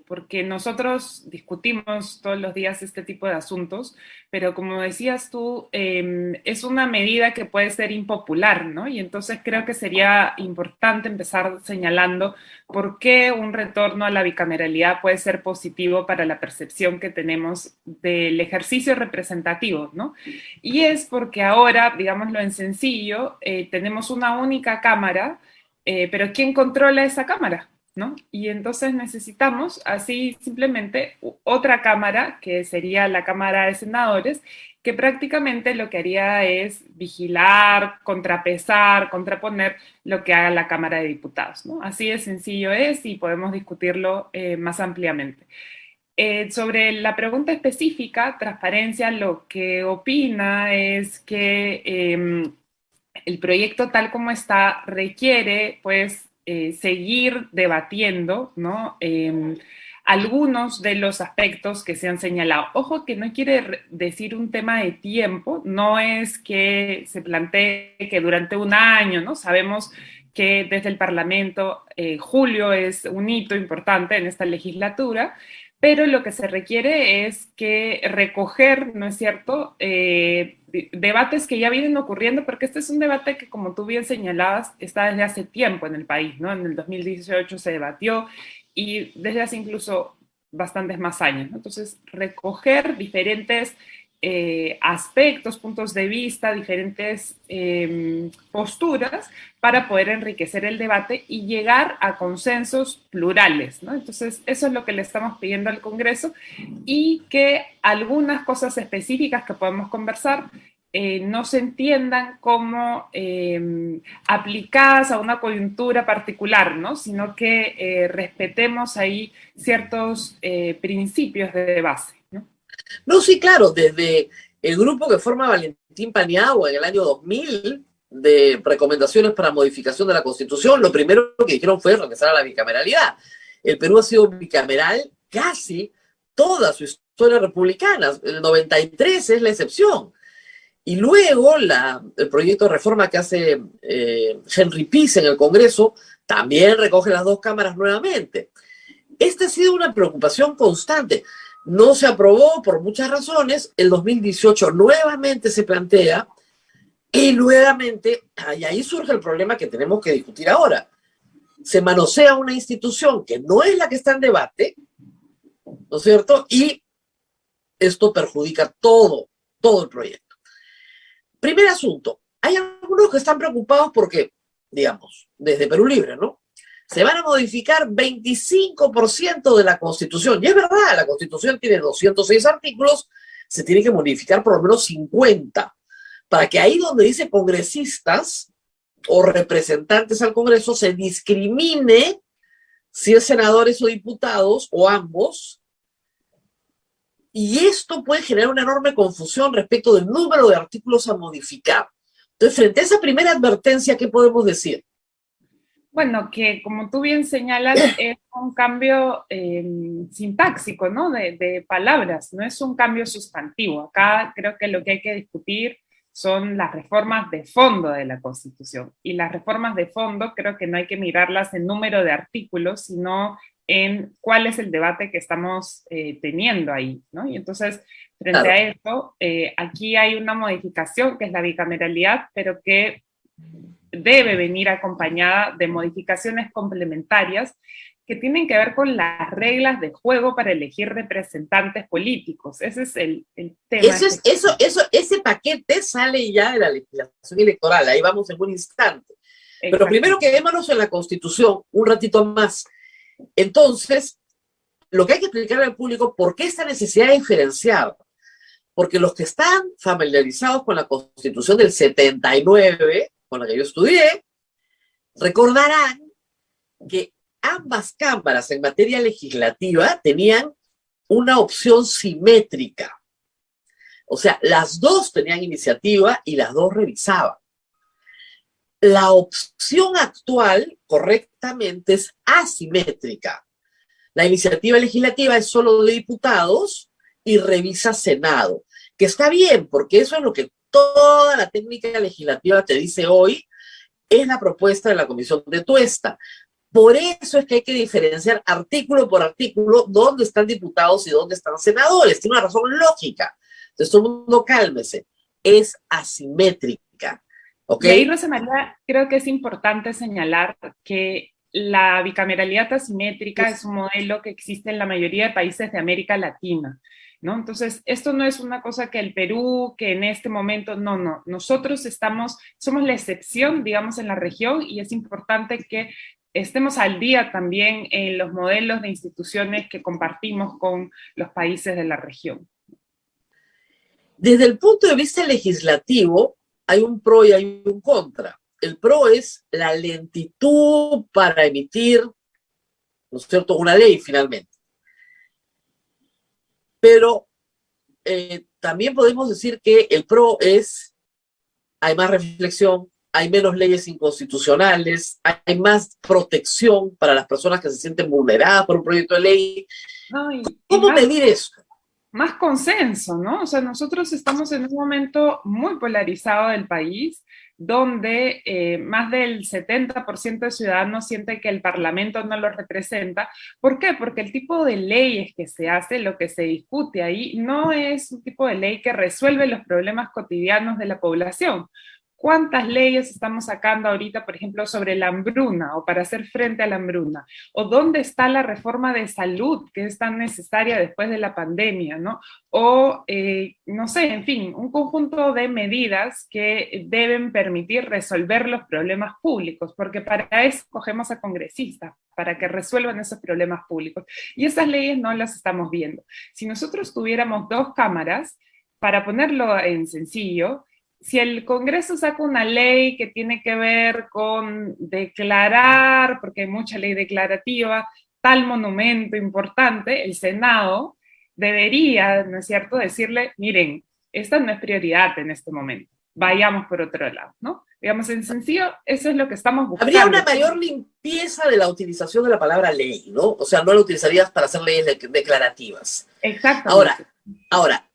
porque nosotros discutimos todos los días este tipo de asuntos, pero como decías tú, es una medida que puede ser impopular, ¿no? Y entonces creo que sería importante empezar señalando por qué un retorno a la bicameralidad puede ser positivo para la percepción que tenemos del ejercicio representativo, ¿no? Y es porque ahora, digámoslo en sencillo, tenemos una única cámara, pero ¿quién controla esa cámara? ¿No? Y entonces necesitamos así simplemente otra cámara, que sería la Cámara de Senadores, que prácticamente lo que haría es vigilar, contrapesar, contraponer lo que haga la Cámara de Diputados, ¿no? Así de sencillo es y podemos discutirlo más ampliamente. Sobre la pregunta específica, transparencia, lo que opina es que el proyecto tal como está requiere, pues, seguir debatiendo, ¿no? Algunos de los aspectos que se han señalado. Ojo que no quiere decir un tema de tiempo, no es que se plantee que durante un año, ¿no? Sabemos que desde el Parlamento julio es un hito importante en esta legislatura, pero lo que se requiere es que recoger, ¿no es cierto?, debates que ya vienen ocurriendo, porque este es un debate que, como tú bien señalabas, está desde hace tiempo en el país, ¿no? En el 2018 se debatió y desde hace incluso bastantes más años, ¿no? Entonces, recoger diferentes aspectos, puntos de vista, diferentes posturas para poder enriquecer el debate y llegar a consensos plurales, ¿no? Entonces, eso es lo que le estamos pidiendo al Congreso y que algunas cosas específicas que podemos conversar no se entiendan como aplicadas a una coyuntura particular, ¿no? Sino que respetemos ahí ciertos principios de base, ¿no? No, sí, claro, desde el grupo que forma Valentín Paniagua en el año 2000 de recomendaciones para modificación de la Constitución, lo primero que dijeron fue regresar a la bicameralidad. El Perú ha sido bicameral casi toda su historia republicana, el 93 es la excepción. Y luego el proyecto de reforma que hace Henry Pease en el Congreso también recoge las dos cámaras nuevamente. Esta ha sido una preocupación constante. No se aprobó por muchas razones. El 2018 nuevamente se plantea y nuevamente, y ahí surge el problema que tenemos que discutir ahora. Se manosea una institución que no es la que está en debate, ¿no es cierto? Y esto perjudica todo el proyecto. Primer asunto, hay algunos que están preocupados porque, digamos, desde Perú Libre, ¿no? Se van a modificar 25% de la Constitución. Y es verdad, la Constitución tiene 206 artículos, se tiene que modificar por lo menos 50, para que ahí donde dice congresistas o representantes al Congreso se discrimine si es senadores o diputados o ambos. Y esto puede generar una enorme confusión respecto del número de artículos a modificar. Entonces, frente a esa primera advertencia, ¿qué podemos decir? Bueno, que como tú bien señalas, es un cambio sintáxico, ¿no? De palabras, no es un cambio sustantivo. Acá creo que lo que hay que discutir son las reformas de fondo de la Constitución. Y las reformas de fondo creo que no hay que mirarlas en número de artículos, sino en cuál es el debate que estamos teniendo ahí, ¿no? Y entonces, frente a esto, aquí hay una modificación que es la bicameralidad, pero que debe venir acompañada de modificaciones complementarias que tienen que ver con las reglas de juego para elegir representantes políticos. Ese es el tema. Ese paquete sale ya de la legislación electoral, ahí vamos en un instante. Exacto. Pero primero quedémonos en la Constitución un ratito más. Entonces, lo que hay que explicarle al público, ¿por qué esta necesidad de diferenciar? Porque los que están familiarizados con la Constitución del 79, con la que yo estudié, recordarán que ambas cámaras en materia legislativa tenían una opción simétrica. O sea, las dos tenían iniciativa y las dos revisaban. La opción actual, correctamente, es asimétrica. La iniciativa legislativa es solo de diputados y revisa Senado, que está bien, porque eso es lo que toda la técnica legislativa te dice hoy, es la propuesta de la Comisión de Tuesta. Por eso es que hay que diferenciar artículo por artículo dónde están diputados y dónde están senadores. Tiene una razón lógica. Entonces, todo el mundo cálmese. Es asimétrica. ¿Ok? Y ahí, Rosa María, creo que es importante señalar que la bicameralidad asimétrica es un modelo que existe en la mayoría de países de América Latina, ¿no? Entonces, esto no es una cosa que el Perú, que en este momento, no. Nosotros somos la excepción, digamos, en la región, y es importante que estemos al día también en los modelos de instituciones que compartimos con los países de la región. Desde el punto de vista legislativo, hay un pro y hay un contra. El pro es la lentitud para emitir, ¿no es cierto?, una ley finalmente. Pero también podemos decir que el pro es, hay más reflexión, hay menos leyes inconstitucionales, hay más protección para las personas que se sienten vulneradas por un proyecto de ley. No, ¿Cómo medir eso? Más consenso, ¿no? O sea, nosotros estamos en un momento muy polarizado del país, donde más del 70% de ciudadanos siente que el Parlamento no los representa. ¿Por qué? Porque el tipo de leyes que se hace, lo que se discute ahí, no es un tipo de ley que resuelve los problemas cotidianos de la población. ¿Cuántas leyes estamos sacando ahorita, por ejemplo, sobre la hambruna o para hacer frente a la hambruna? ¿O dónde está la reforma de salud que es tan necesaria después de la pandemia, ¿no? O, no sé, en fin, un conjunto de medidas que deben permitir resolver los problemas públicos, porque para eso cogemos a congresistas, para que resuelvan esos problemas públicos. Y esas leyes no las estamos viendo. Si nosotros tuviéramos 2 cámaras, para ponerlo en sencillo, si el Congreso saca una ley que tiene que ver con declarar, porque hay mucha ley declarativa, tal monumento importante, el Senado debería, ¿no es cierto?, decirle, miren, esta no es prioridad en este momento, vayamos por otro lado, ¿no? Digamos, en sencillo, eso es lo que estamos buscando. Habría una mayor limpieza de la utilización de la palabra ley, ¿no? O sea, no la utilizarías para hacer leyes declarativas. Exactamente. Ahora,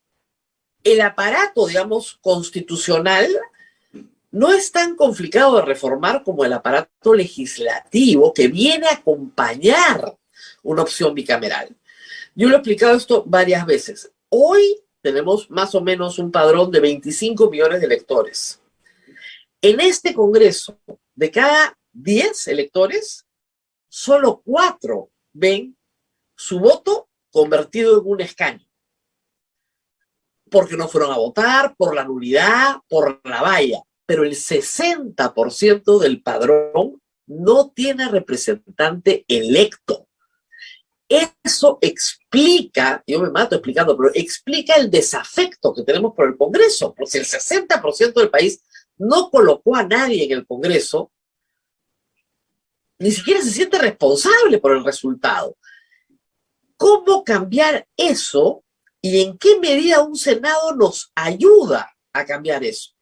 el aparato, digamos, constitucional no es tan complicado de reformar como el aparato legislativo que viene a acompañar una opción bicameral. Yo lo he explicado esto varias veces. Hoy tenemos más o menos un padrón de 25 millones de electores. En este Congreso, de cada 10 electores, solo 4 ven su voto convertido en un escaño. Porque no fueron a votar, por la nulidad, por la valla. Pero el 60% del padrón no tiene representante electo. Eso explica, yo me mato explicando, pero explica el desafecto que tenemos por el Congreso. Porque si el 60% del país no colocó a nadie en el Congreso, ni siquiera se siente responsable por el resultado. ¿Cómo cambiar eso? ¿Y en qué medida un Senado nos ayuda a cambiar eso?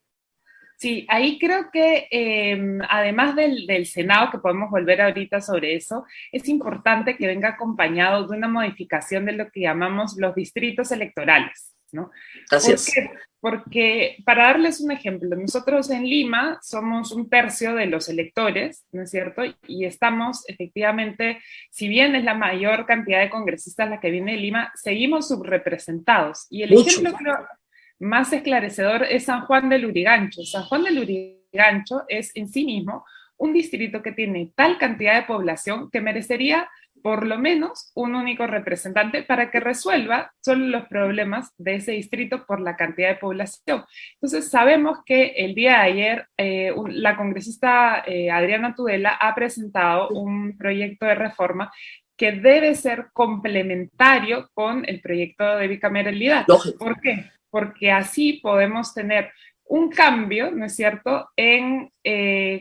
Sí, ahí creo que además del Senado, que podemos volver ahorita sobre eso, es importante que venga acompañado de una modificación de lo que llamamos los distritos electorales, ¿no? Así es. Porque, para darles un ejemplo, nosotros en Lima somos 1/3 de los electores, ¿no es cierto? Y estamos efectivamente, si bien es la mayor cantidad de congresistas la que viene de Lima, seguimos subrepresentados. Y el ejemplo creo más esclarecedor es San Juan del Lurigancho. San Juan del Lurigancho es en sí mismo un distrito que tiene tal cantidad de población que merecería por lo menos un único representante para que resuelva solo los problemas de ese distrito por la cantidad de población. Entonces sabemos que el día de ayer la congresista Adriana Tudela ha presentado un proyecto de reforma que debe ser complementario con el proyecto de bicameralidad. ¿Por qué? Porque así podemos tener un cambio, ¿no es cierto?, en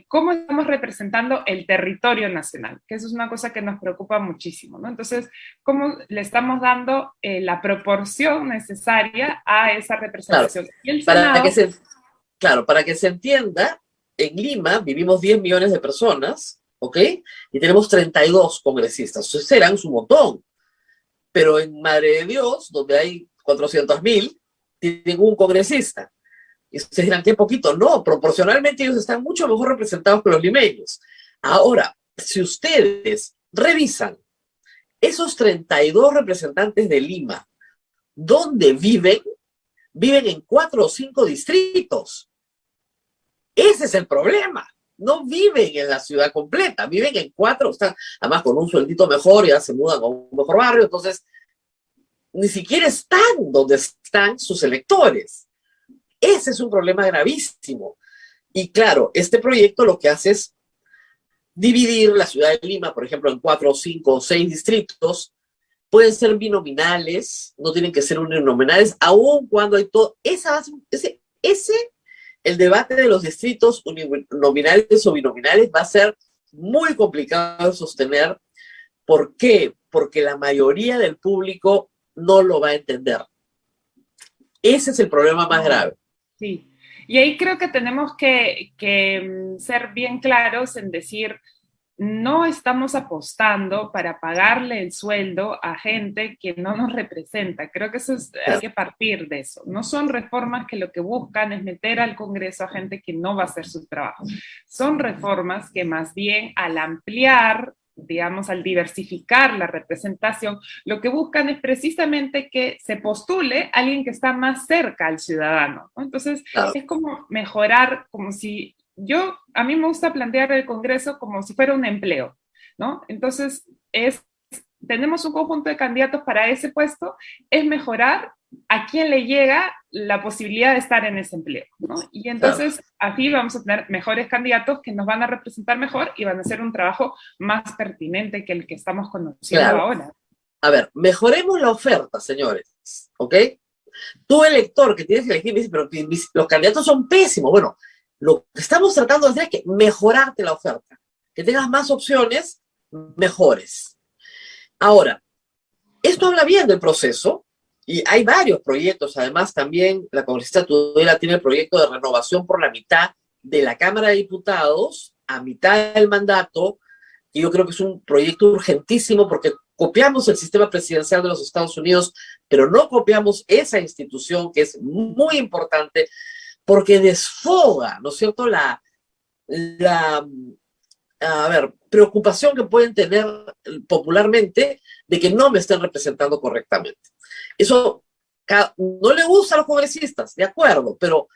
cómo estamos representando el territorio nacional, que eso es una cosa que nos preocupa muchísimo, ¿no? Entonces, cómo le estamos dando la proporción necesaria a esa representación. Claro, y el Senado, para que se entienda, en Lima vivimos 10 millones de personas, ¿ok? Y tenemos 32 congresistas, entonces serán un montón. Pero en Madre de Dios, donde hay 400.000, tienen un congresista. Y ustedes dirán, qué poquito. No, proporcionalmente ellos están mucho mejor representados que los limeños. Ahora, si ustedes revisan esos 32 representantes de Lima, ¿dónde viven? Viven en 4 o 5 distritos. Ese es el problema. No viven en la ciudad completa, viven en 4, están además con un sueldito mejor, ya se mudan a un mejor barrio, entonces ni siquiera están donde están sus electores. Ese es un problema gravísimo. Y claro, este proyecto lo que hace es dividir la ciudad de Lima, por ejemplo, en 4, 5 o 6 distritos. Pueden ser binominales, no tienen que ser uninominales, aun cuando hay todo. El debate de los distritos uninominales o binominales va a ser muy complicado de sostener. ¿Por qué? Porque la mayoría del público no lo va a entender. Ese es el problema más grave. Sí, y ahí creo que tenemos que ser bien claros en decir, no estamos apostando para pagarle el sueldo a gente que no nos representa. Creo que hay que partir de eso. No son reformas que lo que buscan es meter al Congreso a gente que no va a hacer su trabajo. Son reformas que más bien al ampliar, digamos, al diversificar la representación, lo que buscan es precisamente que se postule alguien que está más cerca al ciudadano, ¿no? Entonces, es como mejorar, como si a mí me gusta plantear el Congreso como si fuera un empleo, ¿no? Entonces, tenemos un conjunto de candidatos para ese puesto, es mejorar a quién le llega la posibilidad de estar en ese empleo, ¿no? Y entonces así vamos a tener mejores candidatos que nos van a representar mejor y van a hacer un trabajo más pertinente que el que estamos conociendo ahora. A ver, mejoremos la oferta, señores, ¿ok? Tú, elector, que tienes que elegir, dices, pero los candidatos son pésimos. Bueno, lo que estamos tratando de hacer es que mejorarte la oferta, que tengas más opciones mejores. Ahora, esto habla bien del proceso, y hay varios proyectos. Además, también la congresista Tudela tiene el proyecto de renovación por la mitad de la Cámara de Diputados, a mitad del mandato, y yo creo que es un proyecto urgentísimo porque copiamos el sistema presidencial de los Estados Unidos, pero no copiamos esa institución que es muy importante porque desfoga, ¿no es cierto?, preocupación que pueden tener popularmente de que no me estén representando correctamente. Eso no le gusta a los congresistas, de acuerdo, pero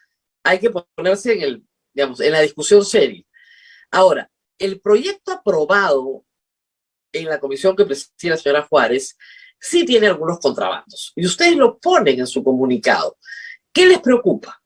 hay que ponerse en la discusión seria. Ahora, el proyecto aprobado en la comisión que preside la señora Juárez sí tiene algunos contrabandos, y ustedes lo ponen en su comunicado. ¿Qué les preocupa?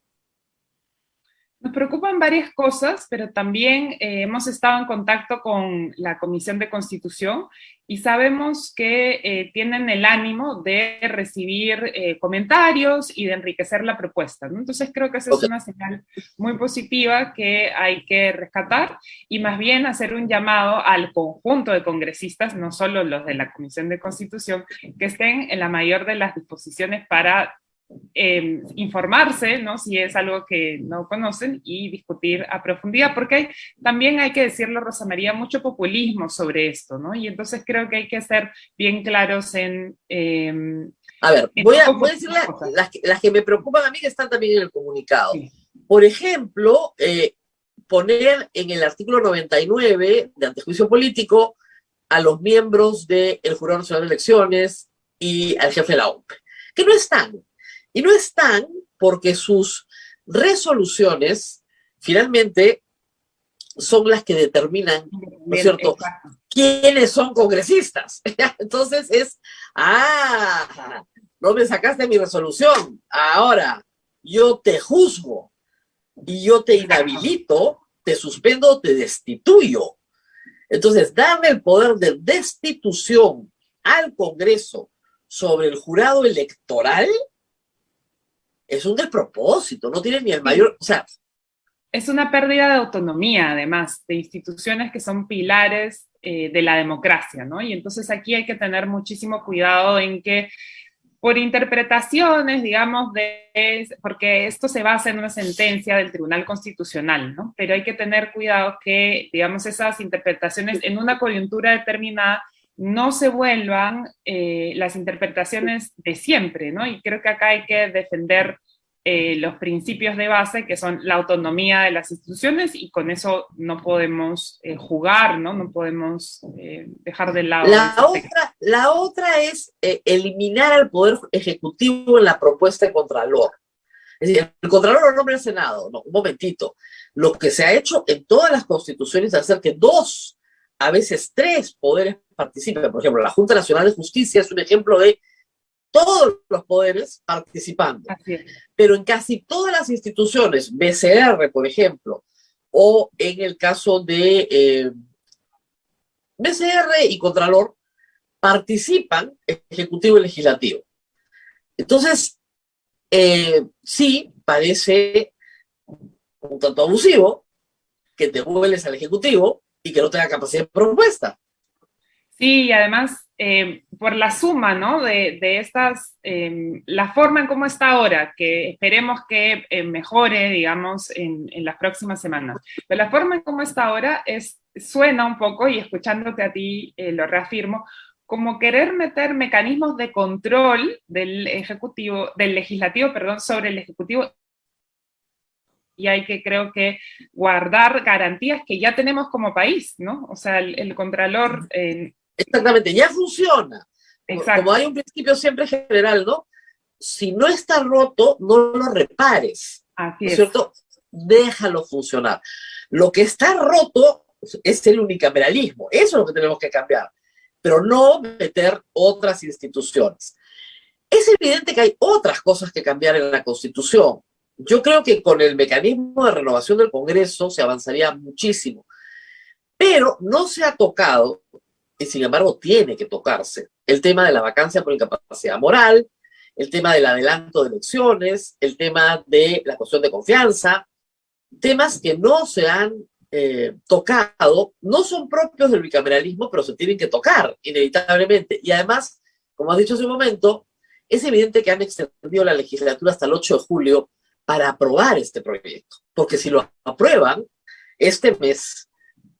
Nos preocupan varias cosas, pero también hemos estado en contacto con la Comisión de Constitución y sabemos que tienen el ánimo de recibir comentarios y de enriquecer la propuesta, ¿no? Entonces creo que esa es una señal muy positiva que hay que rescatar y más bien hacer un llamado al conjunto de congresistas, no solo los de la Comisión de Constitución, que estén en la mayor de las disposiciones para informarse, ¿no?, si es algo que no conocen y discutir a profundidad, porque también hay que decirlo, Rosa María, mucho populismo sobre esto, ¿no? Y entonces creo que hay que ser bien claros en... a ver, voy a decir las que me preocupan a mí, que están también en el comunicado. Sí. Por ejemplo, poner en el artículo 99 de antejuicio político a los miembros del Jurado Nacional de Elecciones y al jefe de la OMP, que no están. Y no están porque sus resoluciones finalmente son las que determinan, ¿no es cierto?, quiénes son congresistas. Entonces no me sacaste mi resolución, ahora yo te juzgo y yo te inhabilito, te suspendo, te destituyo. Entonces, darle el poder de destitución al Congreso sobre el jurado electoral es un despropósito, no tiene ni el mayor... O sea, es una pérdida de autonomía, además, de instituciones que son pilares de la democracia, ¿no? Y entonces aquí hay que tener muchísimo cuidado en que por interpretaciones, digamos, porque esto se basa en una sentencia del Tribunal Constitucional, ¿no? Pero hay que tener cuidado que, digamos, esas interpretaciones en una coyuntura determinada no se vuelvan las interpretaciones de siempre, ¿no? Y creo que acá hay que defender los principios de base, que son la autonomía de las instituciones, y con eso no podemos jugar, ¿no? No podemos dejar de lado. La otra es eliminar al Poder Ejecutivo en la propuesta de Contralor. Es decir, el Contralor lo nombra el Senado. No, un momentito. Lo que se ha hecho en todas las constituciones es hacer que 2, a veces 3 poderes participen. Por ejemplo, la Junta Nacional de Justicia es un ejemplo de todos los poderes participando. Así es. Pero en casi todas las instituciones, BCR, por ejemplo, o en el caso de BCR y Contralor, participan Ejecutivo y Legislativo. Entonces, sí, parece un tanto abusivo que te vuelves al Ejecutivo y que no tenga capacidad de propuesta. Sí, y además, por la suma, ¿no? de estas, la forma en cómo está ahora, que esperemos que mejore, digamos, en las próximas semanas. Pero la forma en cómo está ahora suena un poco, y escuchándote a ti lo reafirmo, como querer meter mecanismos de control del legislativo, perdón, sobre el ejecutivo, y hay que, creo que, guardar garantías que ya tenemos como país, ¿no? O sea, el Contralor... Exactamente, ya funciona. Exacto. Como hay un principio siempre general, ¿no? Si no está roto, no lo repares. Así ¿No es es cierto? Déjalo funcionar. Lo que está roto es el unicameralismo. Eso es lo que tenemos que cambiar. Pero no meter otras instituciones. Es evidente que hay otras cosas que cambiar en la Constitución. Yo creo que con el mecanismo de renovación del Congreso se avanzaría muchísimo. Pero no se ha tocado, y sin embargo tiene que tocarse, el tema de la vacancia por incapacidad moral, el tema del adelanto de elecciones, el tema de la cuestión de confianza, temas que no se han tocado, no son propios del bicameralismo, pero se tienen que tocar inevitablemente. Y además, como has dicho hace un momento, es evidente que han extendido la legislatura hasta el 8 de julio para aprobar este proyecto, porque si lo aprueban este mes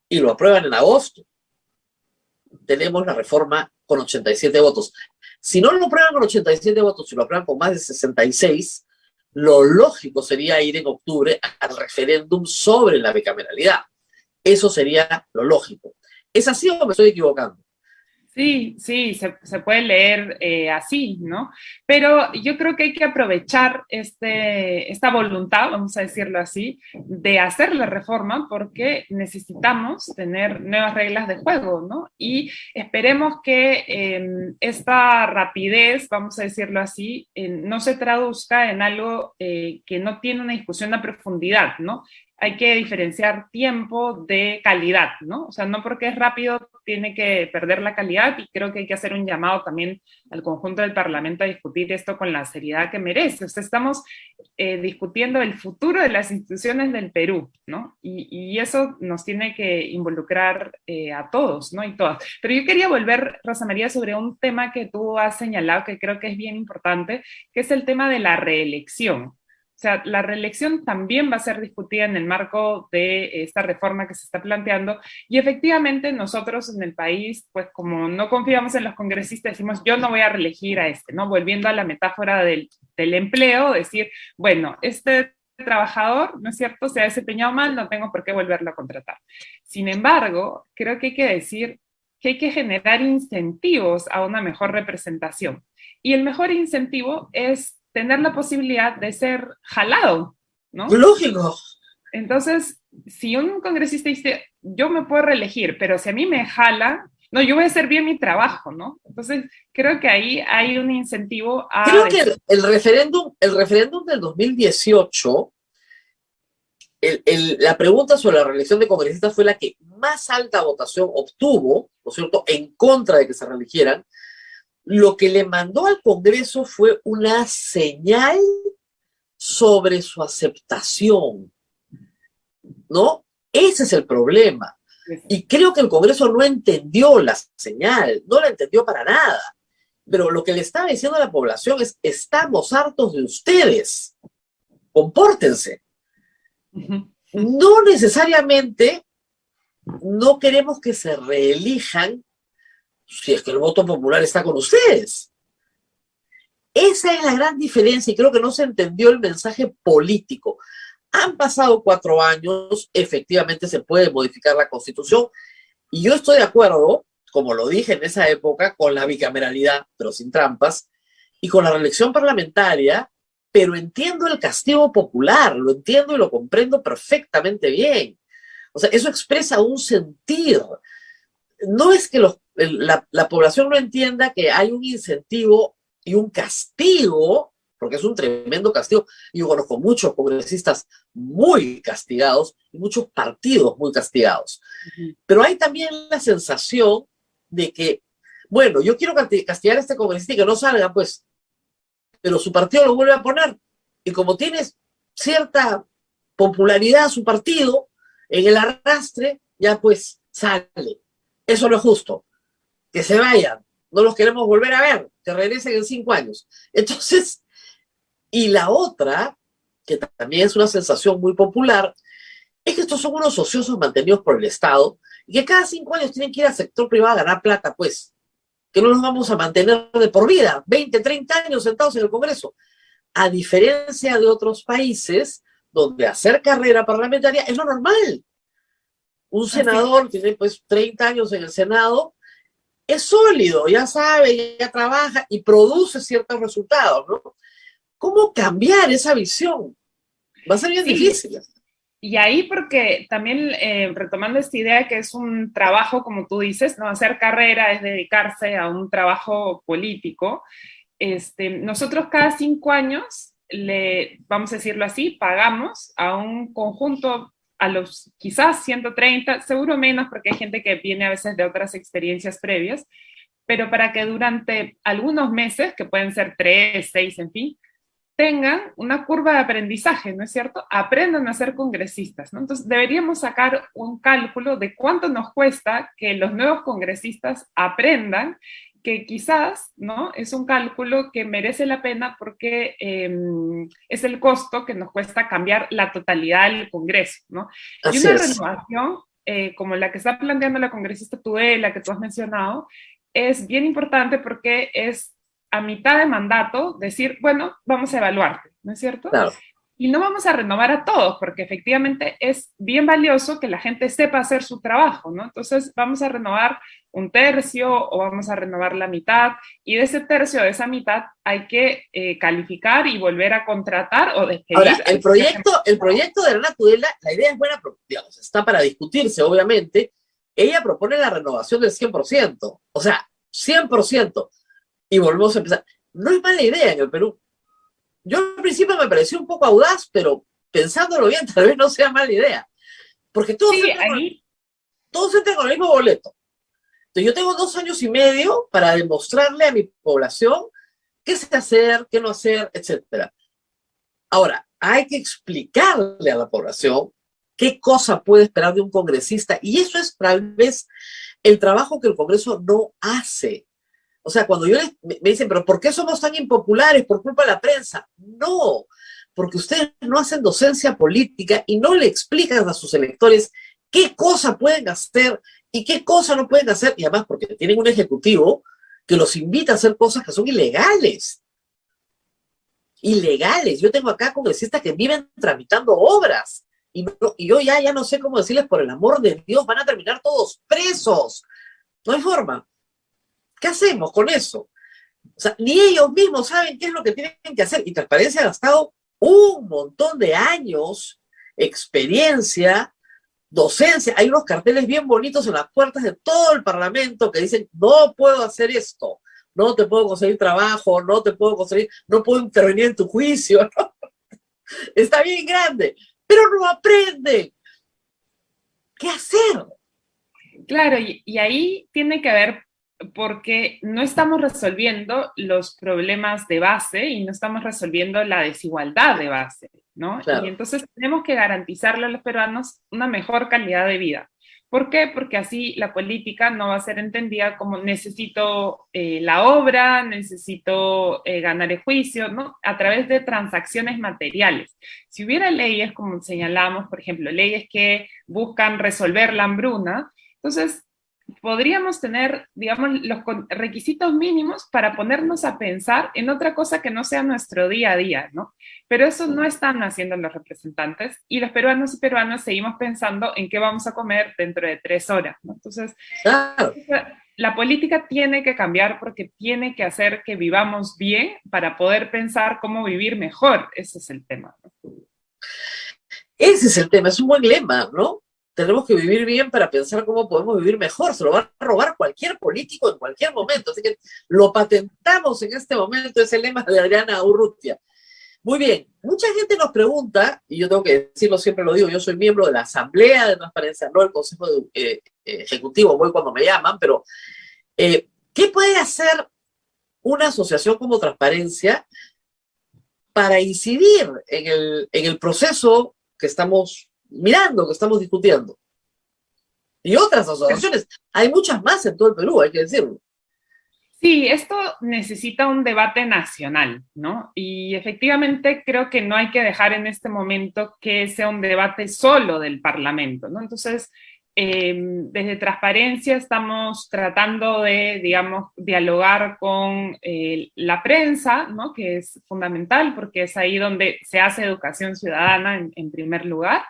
y lo aprueban en agosto, tenemos la reforma con 87 votos. Si no lo aprueban con 87 votos, si lo aprueban con más de 66, lo lógico sería ir en octubre al referéndum sobre la bicameralidad. Eso sería lo lógico. ¿Es así o me estoy equivocando? Sí, se puede leer así, ¿no? Pero yo creo que hay que aprovechar esta voluntad, vamos a decirlo así, de hacer la reforma, porque necesitamos tener nuevas reglas de juego, ¿no? Y esperemos que esta rapidez, vamos a decirlo así, no se traduzca en algo que no tiene una discusión a profundidad, ¿no? Hay que diferenciar tiempo de calidad, ¿no? O sea, no porque es rápido tiene que perder la calidad, y creo que hay que hacer un llamado también al conjunto del Parlamento a discutir esto con la seriedad que merece. O sea, estamos discutiendo el futuro de las instituciones del Perú, ¿no? Y eso nos tiene que involucrar a todos, ¿no? Y todas. Pero yo quería volver, Rosa María, sobre un tema que tú has señalado que creo que es bien importante, que es el tema de la reelección. O sea, la reelección también va a ser discutida en el marco de esta reforma que se está planteando, y efectivamente nosotros en el país, pues como no confiamos en los congresistas, decimos yo no voy a reelegir a ¿no? Volviendo a la metáfora del empleo, decir, bueno, este trabajador, ¿no es cierto?, se ha desempeñado mal, no tengo por qué volverlo a contratar. Sin embargo, creo que hay que decir que hay que generar incentivos a una mejor representación. Y el mejor incentivo es tener la posibilidad de ser jalado, ¿no? Lógico. Entonces, si un congresista dice, yo me puedo reelegir, pero si a mí me jala, no, yo voy a hacer bien mi trabajo, ¿no? Entonces, creo que ahí hay un incentivo a... Creo que el referéndum del 2018, la pregunta sobre la reelección de congresistas fue la que más alta votación obtuvo, ¿no es cierto?, en contra de que se reeligieran. Lo que le mandó al Congreso fue una señal sobre su aceptación, ¿no? Ese es el problema. Y creo que el Congreso no entendió la señal, no la entendió para nada. Pero lo que le estaba diciendo a la población es, estamos hartos de ustedes, compórtense. No necesariamente no queremos que se reelijan si es que el voto popular está con ustedes. Esa es la gran diferencia y creo que no se entendió el mensaje político. Han pasado 4 años, efectivamente se puede modificar la Constitución y yo estoy de acuerdo, como lo dije en esa época, con la bicameralidad, pero sin trampas, y con la reelección parlamentaria, pero entiendo el castigo popular, lo entiendo y lo comprendo perfectamente bien. O sea, eso expresa un sentir. No es que la población no entienda que hay un incentivo y un castigo, porque es un tremendo castigo. Yo conozco muchos congresistas muy castigados y muchos partidos muy castigados. Pero hay también la sensación de que, bueno, yo quiero castigar a este congresista y que no salga, pues, pero su partido lo vuelve a poner. Y como tienes cierta popularidad su partido, en el arrastre, ya pues sale. Eso no es justo. Que se vayan. No los queremos volver a ver. Que regresen en 5 años. Entonces, y la otra, que también es una sensación muy popular, es que estos son unos ociosos mantenidos por el Estado y que cada 5 años tienen que ir al sector privado a ganar plata, pues. Que no los vamos a mantener de por vida, 20, 30 años sentados en el Congreso. A diferencia de otros países donde hacer carrera parlamentaria es lo normal. Un senador tiene pues 30 años en el Senado, es sólido, ya sabe, ya trabaja y produce ciertos resultados, ¿no? ¿Cómo cambiar esa visión? Va a ser bien difícil. Y ahí porque también retomando esta idea que es un trabajo, como tú dices, ¿no? Hacer carrera es dedicarse a un trabajo político. Nosotros cada 5 años vamos a decirlo así, pagamos a un conjunto, a los quizás 130, seguro menos porque hay gente que viene a veces de otras experiencias previas, pero para que durante algunos meses, que pueden ser 3, 6, en fin, tengan una curva de aprendizaje, ¿no es cierto? Aprendan a ser congresistas, ¿no? Entonces, deberíamos sacar un cálculo de cuánto nos cuesta que los nuevos congresistas aprendan, que quizás, ¿no? Es un cálculo que merece la pena porque es el costo que nos cuesta cambiar la totalidad del Congreso, ¿no? Y una renovación, como la que está planteando la congresista Tudela, que tú has mencionado, es bien importante porque es a mitad de mandato decir, bueno, vamos a evaluarte, ¿no es cierto? Claro. Y no vamos a renovar a todos, porque efectivamente es bien valioso que la gente sepa hacer su trabajo, ¿no? Entonces vamos a renovar 1/3 o vamos a renovar la mitad, y de ese tercio, de esa mitad, hay que calificar y volver a contratar o despedir. Ahora, el proyecto de Ana Tudela, la idea es buena, digamos, está para discutirse, obviamente. Ella propone la renovación del 100%, o sea, 100%. Y volvemos a empezar. No es mala idea en el Perú. Yo al principio me pareció un poco audaz, pero pensándolo bien, tal vez no sea mala idea. Porque todos entran con el mismo boleto. Entonces yo tengo 2 años y medio para demostrarle a mi población qué sé hacer, qué no hacer, etc. Ahora, hay que explicarle a la población qué cosa puede esperar de un congresista. Y eso es tal vez el trabajo que el Congreso no hace. O sea, cuando me dicen, pero ¿por qué somos tan impopulares? ¿Por culpa de la prensa? No, porque ustedes no hacen docencia política y no le explican a sus electores qué cosa pueden hacer y qué cosa no pueden hacer. Y además porque tienen un ejecutivo que los invita a hacer cosas que son ilegales. Ilegales. Yo tengo acá congresistas que viven tramitando obras. Y yo ya no sé cómo decirles, por el amor de Dios, van a terminar todos presos. No hay forma. ¿Qué hacemos con eso? O sea, ni ellos mismos saben qué es lo que tienen que hacer. Y Transparencia ha gastado un montón de años, experiencia, docencia. Hay unos carteles bien bonitos en las puertas de todo el Parlamento que dicen, no puedo hacer esto, no te puedo conseguir trabajo, no puedo intervenir en tu juicio. ¿No? Está bien grande, pero no aprenden. ¿Qué hacer? Claro, y ahí tiene que ver porque no estamos resolviendo los problemas de base y no estamos resolviendo la desigualdad de base, ¿no? Claro. Y entonces tenemos que garantizarle a los peruanos una mejor calidad de vida. ¿Por qué? Porque así la política no va a ser entendida como necesito la obra, necesito ganar el juicio, ¿no? A través de transacciones materiales. Si hubiera leyes, como señalamos, por ejemplo, leyes que buscan resolver la hambruna, entonces podríamos tener, digamos, los requisitos mínimos para ponernos a pensar en otra cosa que no sea nuestro día a día, ¿no? Pero eso no están haciendo los representantes y los peruanos y peruanas seguimos pensando en qué vamos a comer dentro de 3 horas, ¿no? Entonces, Claro. la política tiene que cambiar porque tiene que hacer que vivamos bien para poder pensar cómo vivir mejor. Ese es el tema, ¿no? Ese es el tema, es un buen lema, ¿no? Tenemos que vivir bien para pensar cómo podemos vivir mejor. Se lo va a robar cualquier político en cualquier momento. Así que lo patentamos en este momento, ese lema de Adriana Urrutia. Muy bien, mucha gente nos pregunta, y yo tengo que decirlo, siempre lo digo, yo soy miembro de la Asamblea de Transparencia, no del Consejo Ejecutivo, voy cuando me llaman, pero ¿qué puede hacer una asociación como Transparencia para incidir en el proceso que estamos mirando, que estamos discutiendo? Y otras asociaciones, hay muchas más en todo el Perú, hay que decirlo. Sí, esto necesita un debate nacional, ¿no? Y efectivamente creo que no hay que dejar en este momento que sea un debate solo del Parlamento, ¿no? Entonces, desde Transparencia estamos tratando de, digamos, dialogar con la prensa, ¿no? Que es fundamental porque es ahí donde se hace educación ciudadana en primer lugar.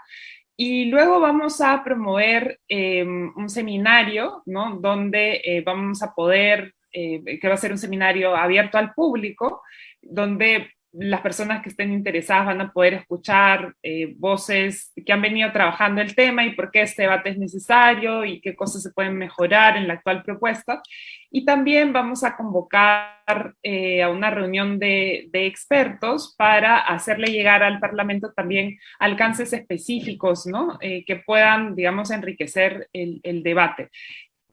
Y luego vamos a promover un seminario, ¿no? Donde vamos a poder, que va a ser un seminario abierto al público, donde las personas que estén interesadas van a poder escuchar voces que han venido trabajando el tema y por qué este debate es necesario y qué cosas se pueden mejorar en la actual propuesta. Y también vamos a convocar a una reunión de expertos para hacerle llegar al Parlamento también alcances específicos, ¿no? Que puedan, digamos, enriquecer el debate.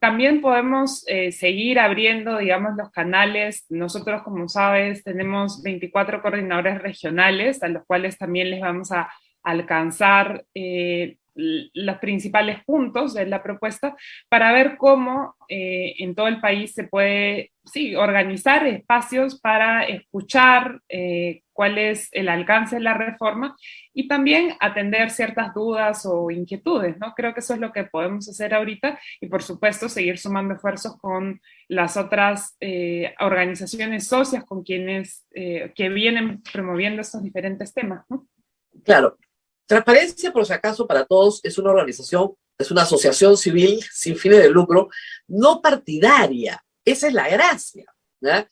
También podemos seguir abriendo, digamos, los canales. Nosotros, como sabes, tenemos 24 coordinadores regionales, a los cuales también les vamos a alcanzar los principales puntos de la propuesta para ver cómo en todo el país se puede, sí, organizar espacios para escuchar cuál es el alcance de la reforma y también atender ciertas dudas o inquietudes, ¿no? Creo que eso es lo que podemos hacer ahorita y, por supuesto, seguir sumando esfuerzos con las otras organizaciones socias con quienes que vienen promoviendo estos diferentes temas, ¿no? Claro. Transparencia, por si acaso, para todos, es una organización, es una asociación civil sin fines de lucro, no partidaria. Esa es la gracia, ¿ya?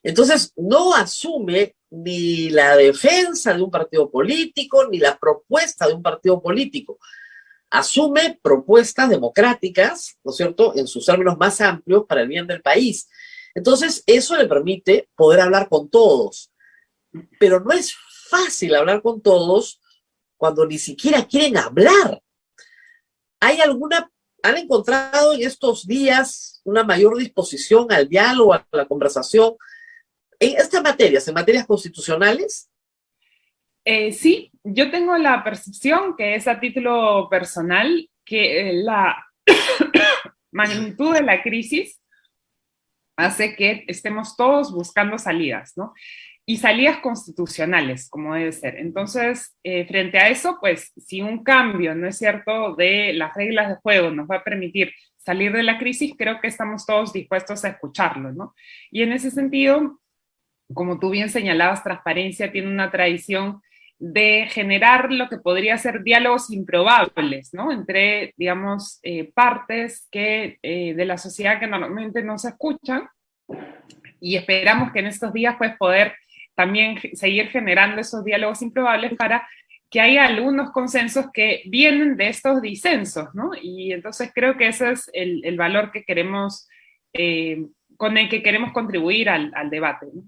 Entonces, no asume ni la defensa de un partido político, ni la propuesta de un partido político. Asume propuestas democráticas, ¿no es cierto?, en sus términos más amplios para el bien del país. Entonces, eso le permite poder hablar con todos. Pero no es fácil hablar con todos cuando ni siquiera quieren hablar. ¿Han encontrado en estos días una mayor disposición al diálogo, a la conversación en estas materias, en materias constitucionales? Sí, yo tengo la percepción que es a título personal que la magnitud de la crisis hace que estemos todos buscando salidas, ¿no? Y salidas constitucionales, como debe ser. Entonces, frente a eso, pues, si un cambio, ¿no es cierto?, de las reglas de juego nos va a permitir salir de la crisis, creo que estamos todos dispuestos a escucharlo, ¿no? Y en ese sentido, como tú bien señalabas, Transparencia tiene una tradición de generar lo que podría ser diálogos improbables, ¿no? Entre, digamos, partes de la sociedad que normalmente no se escuchan, y esperamos que en estos días, pues, poder también seguir generando esos diálogos improbables para que haya algunos consensos que vienen de estos disensos, ¿no? Y entonces creo que ese es el valor que queremos, con el que queremos contribuir al debate, ¿no?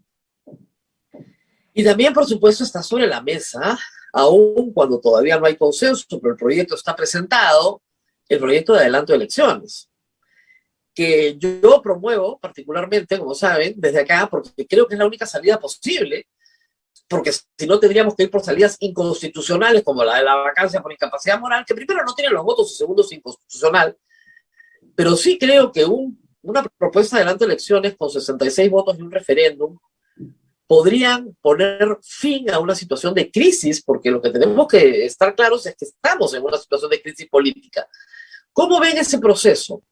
Y también, por supuesto, está sobre la mesa, aun cuando todavía no hay consenso, pero el proyecto está presentado, el proyecto de adelanto de elecciones, que yo promuevo particularmente, como saben, desde acá, porque creo que es la única salida posible, porque si no tendríamos que ir por salidas inconstitucionales, como la de la vacancia por incapacidad moral, que primero no tiene los votos y segundo es inconstitucional, pero sí creo que una propuesta de adelanto de elecciones con 66 votos y un referéndum podrían poner fin a una situación de crisis, porque lo que tenemos que estar claros es que estamos en una situación de crisis política. ¿Cómo ven ese proceso?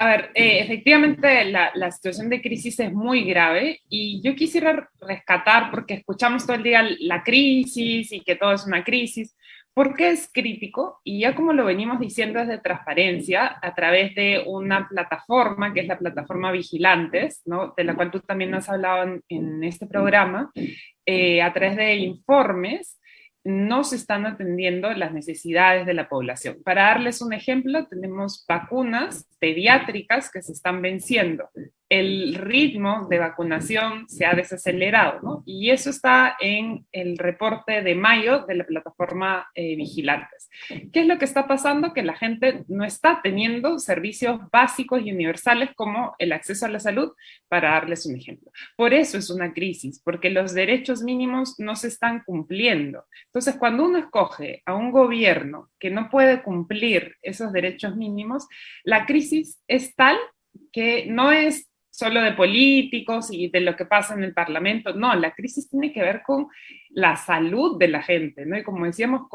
A ver, efectivamente la situación de crisis es muy grave y yo quisiera rescatar, porque escuchamos todo el día la crisis y que todo es una crisis, ¿por qué es crítico? Y ya como lo venimos diciendo desde Transparencia, a través de una plataforma, que es la plataforma Vigilantes, ¿no? De la cual tú también has hablado en este programa, a través de informes, no se están atendiendo las necesidades de la población. Para darles un ejemplo, tenemos vacunas pediátricas que se están venciendo. El ritmo de vacunación se ha desacelerado, ¿no? Y eso está en el reporte de mayo de la plataforma Vigilantes. ¿Qué es lo que está pasando? Que la gente no está teniendo servicios básicos y universales como el acceso a la salud, para darles un ejemplo. Por eso es una crisis, porque los derechos mínimos no se están cumpliendo. Entonces, cuando uno escoge a un gobierno que no puede cumplir esos derechos mínimos, la crisis es tal que no es solo de políticos y de lo que pasa en el Parlamento, no, la crisis tiene que ver con la salud de la gente, ¿no? Y como decíamos,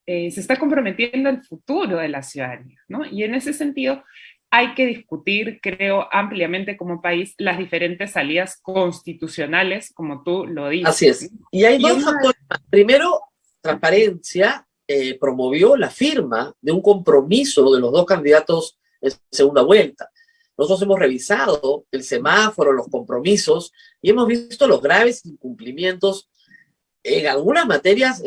se está comprometiendo el futuro de la ciudadanía, ¿no? Y en ese sentido hay que discutir, creo, ampliamente como país las diferentes salidas constitucionales, como tú lo dices. Así es. Y hay dos factores. Primero, Transparencia promovió la firma de un compromiso de los dos candidatos en segunda vuelta. Nosotros hemos revisado el semáforo, los compromisos, y hemos visto los graves incumplimientos en algunas materias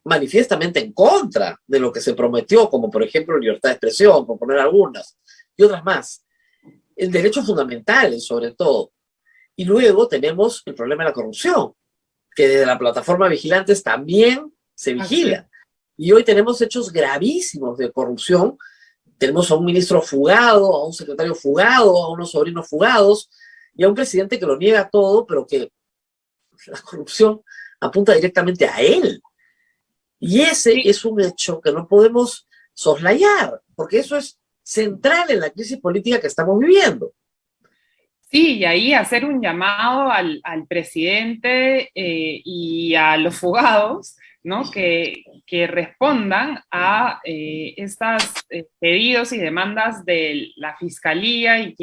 manifiestamente en contra de lo que se prometió, como por ejemplo libertad de expresión, por poner algunas, y otras más. En derechos fundamentales, sobre todo. Y luego tenemos el problema de la corrupción, que desde la plataforma Vigilantes también se vigila. Y hoy tenemos hechos gravísimos de corrupción. Tenemos a un ministro fugado, a un secretario fugado, a unos sobrinos fugados, y a un presidente que lo niega todo, pero que la corrupción apunta directamente a él. Y ese es un hecho que no podemos soslayar, porque eso es central en la crisis política que estamos viviendo. Sí, y ahí hacer un llamado al presidente y a los fugados, ¿no? Que respondan a estos pedidos y demandas de la Fiscalía y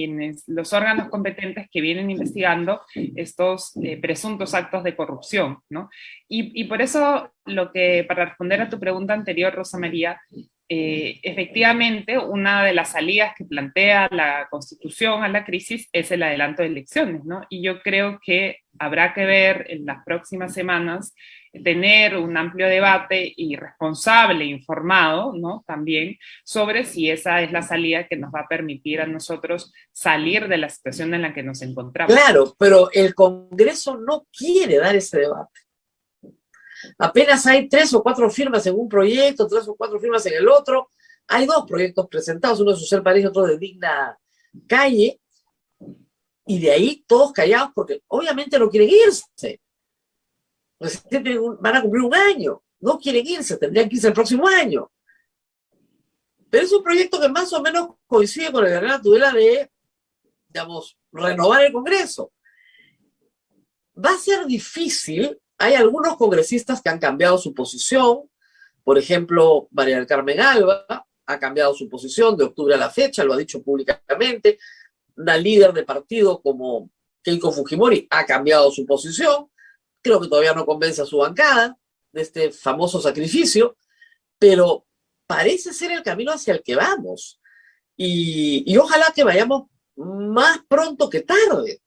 los órganos competentes que vienen investigando estos presuntos actos de corrupción, ¿no? Y por eso, para responder a tu pregunta anterior, Rosa María, efectivamente, una de las salidas que plantea la Constitución a la crisis es el adelanto de elecciones, ¿no? Y yo creo que habrá que ver en las próximas semanas, tener un amplio debate y responsable, informado, ¿no? También sobre si esa es la salida que nos va a permitir a nosotros salir de la situación en la que nos encontramos. Claro, pero el Congreso no quiere dar ese debate. Apenas hay 3 o 4 firmas en un proyecto, 3 o 4 firmas en el otro. Hay 2 proyectos presentados, uno de Susel París y otro de Digna Calle, y de ahí todos callados porque obviamente no quieren irse. Van a cumplir un año, no quieren irse, tendrían que irse el próximo año. Pero es un proyecto que más o menos coincide con la gran tutela de, digamos, renovar el Congreso. Va a ser difícil. Hay algunos congresistas que han cambiado su posición. Por ejemplo, María del Carmen Alba ha cambiado su posición de octubre a la fecha, lo ha dicho públicamente. Una líder de partido como Keiko Fujimori ha cambiado su posición. Creo que todavía no convence a su bancada de este famoso sacrificio, pero parece ser el camino hacia el que vamos. Y ojalá que vayamos más pronto que tarde.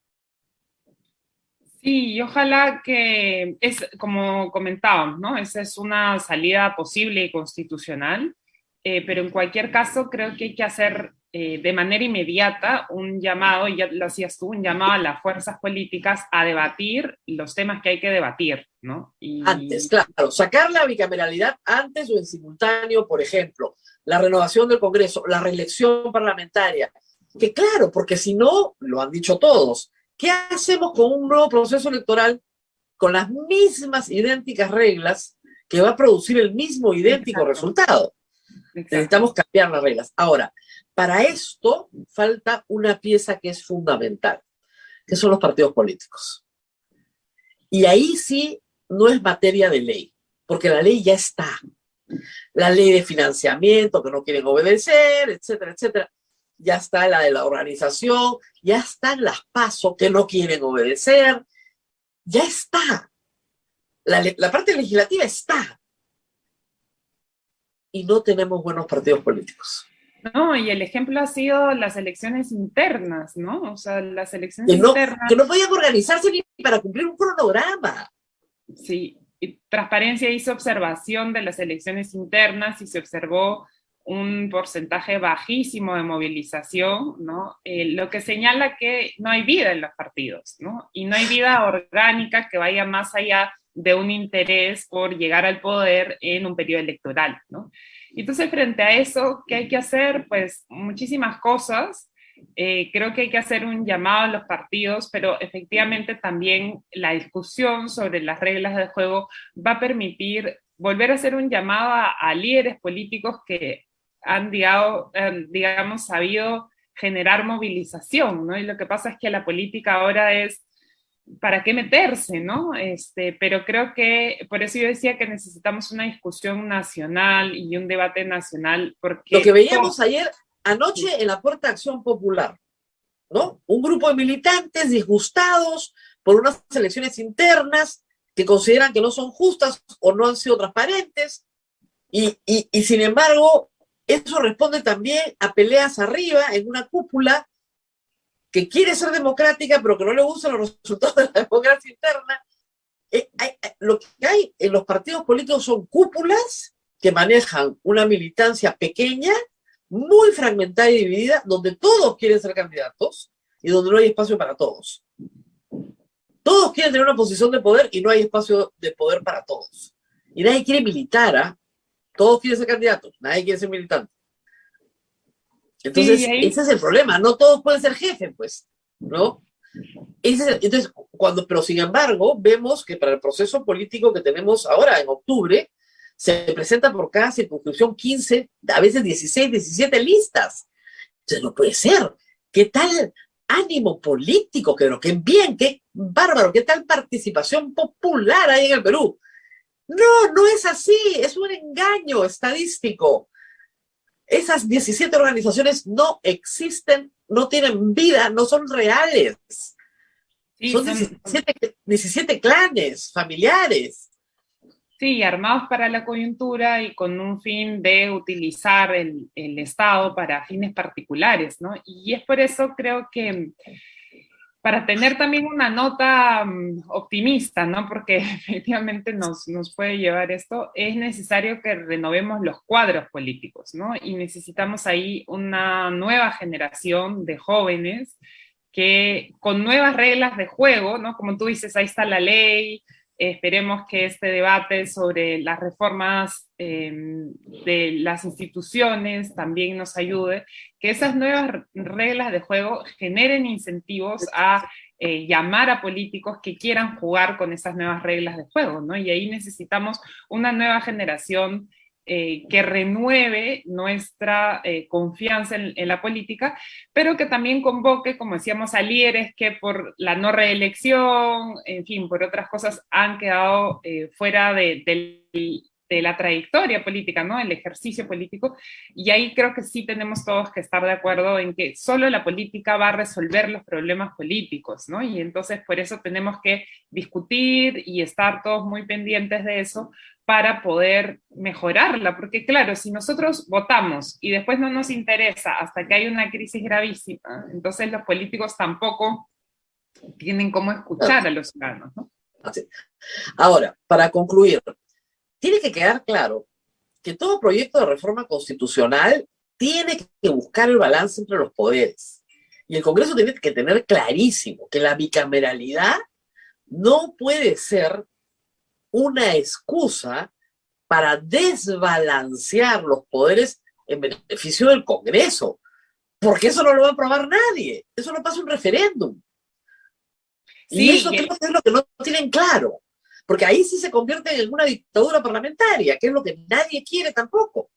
Sí, y ojalá que, como comentábamos, ¿no? Esa es una salida posible y constitucional, pero en cualquier caso creo que hay que hacer de manera inmediata un llamado, y ya lo hacías tú, un llamado a las fuerzas políticas a debatir los temas que hay que debatir, ¿no? Antes, claro, sacar la bicameralidad antes o en simultáneo, por ejemplo, la renovación del Congreso, la reelección parlamentaria, que claro, porque si no, lo han dicho todos, ¿qué hacemos con un nuevo proceso electoral con las mismas idénticas reglas que va a producir el mismo idéntico resultado? Necesitamos cambiar las reglas. Ahora, para esto falta una pieza que es fundamental, que son los partidos políticos. Y ahí sí no es materia de ley, porque la ley ya está. La ley de financiamiento que no quieren obedecer, etcétera, etcétera. ya está la de la organización, ya están las PASO que no quieren obedecer, ya está. La parte legislativa está. Y no tenemos buenos partidos políticos. No, y el ejemplo ha sido las elecciones internas, ¿no? O sea, las elecciones internas... Que no podían organizarse ni para cumplir un cronograma. Sí, y Transparencia hizo observación de las elecciones internas y se observó un porcentaje bajísimo de movilización, ¿no? Lo que señala que no hay vida en los partidos, ¿no? Y no hay vida orgánica que vaya más allá de un interés por llegar al poder en un periodo electoral, ¿no? Entonces, frente a eso, ¿qué hay que hacer? Pues muchísimas cosas. Creo que hay que hacer un llamado a los partidos, pero efectivamente también la discusión sobre las reglas de juego va a permitir volver a hacer un llamado a líderes políticos que han, digamos, sabido generar movilización, ¿no? Y lo que pasa es que la política ahora es ¿para qué meterse, no? Pero creo que, por eso yo decía que necesitamos una discusión nacional y un debate nacional, porque... Lo que veíamos anoche en la Puerta de Acción Popular, ¿no? Un grupo de militantes disgustados por unas elecciones internas que consideran que no son justas o no han sido transparentes, y sin embargo, eso responde también a peleas arriba en una cúpula que quiere ser democrática, pero que no le gustan los resultados de la democracia interna. Lo que hay en los partidos políticos son cúpulas que manejan una militancia pequeña, muy fragmentada y dividida, donde todos quieren ser candidatos y donde no hay espacio para todos. Todos quieren tener una posición de poder y no hay espacio de poder para todos. Y nadie quiere militar, ¿ah? Todos quieren ser candidatos, nadie quiere ser militante. Entonces, ese es el problema, no todos pueden ser jefes, pues, ¿no? Entonces, pero sin embargo, vemos que para el proceso político que tenemos ahora, en octubre, se presenta por cada circunscripción 15, a veces 16, 17 listas. Entonces, no puede ser. ¿Qué tal ánimo político? Qué bien, qué bárbaro, qué tal participación popular hay en el Perú. No, no es así, es un engaño estadístico. Esas 17 organizaciones no existen, no tienen vida, no son reales. Sí, son 17 clanes familiares. Sí, armados para la coyuntura y con un fin de utilizar el Estado para fines particulares, ¿no? Y es por eso creo que para tener también una nota optimista, ¿no? Porque efectivamente nos puede llevar esto, es necesario que renovemos los cuadros políticos, ¿no? Y necesitamos ahí una nueva generación de jóvenes que con nuevas reglas de juego, ¿no? Como tú dices, ahí está la ley, esperemos que este debate sobre las reformas de las instituciones también nos ayude, que esas nuevas reglas de juego generen incentivos a llamar a políticos que quieran jugar con esas nuevas reglas de juego, ¿no? Y ahí necesitamos una nueva generación que renueve nuestra confianza en la política, pero que también convoque, como decíamos, a líderes que por la no reelección, en fin, por otras cosas, han quedado fuera de la trayectoria política, ¿no? El ejercicio político, y ahí creo que sí tenemos todos que estar de acuerdo en que solo la política va a resolver los problemas políticos, ¿no? Y entonces por eso tenemos que discutir y estar todos muy pendientes de eso, para poder mejorarla, porque claro, si nosotros votamos y después no nos interesa hasta que hay una crisis gravísima, entonces los políticos tampoco tienen cómo escuchar a los ciudadanos, ¿no? Ahora, para concluir, tiene que quedar claro que todo proyecto de reforma constitucional tiene que buscar el balance entre los poderes. Y el Congreso tiene que tener clarísimo que la bicameralidad no puede ser una excusa para desbalancear los poderes en beneficio del Congreso, porque eso no lo va a aprobar nadie, eso no pasa un referéndum. Sí, y eso creo que es lo que no tienen claro, porque ahí sí se convierte en una dictadura parlamentaria, que es lo que nadie quiere tampoco.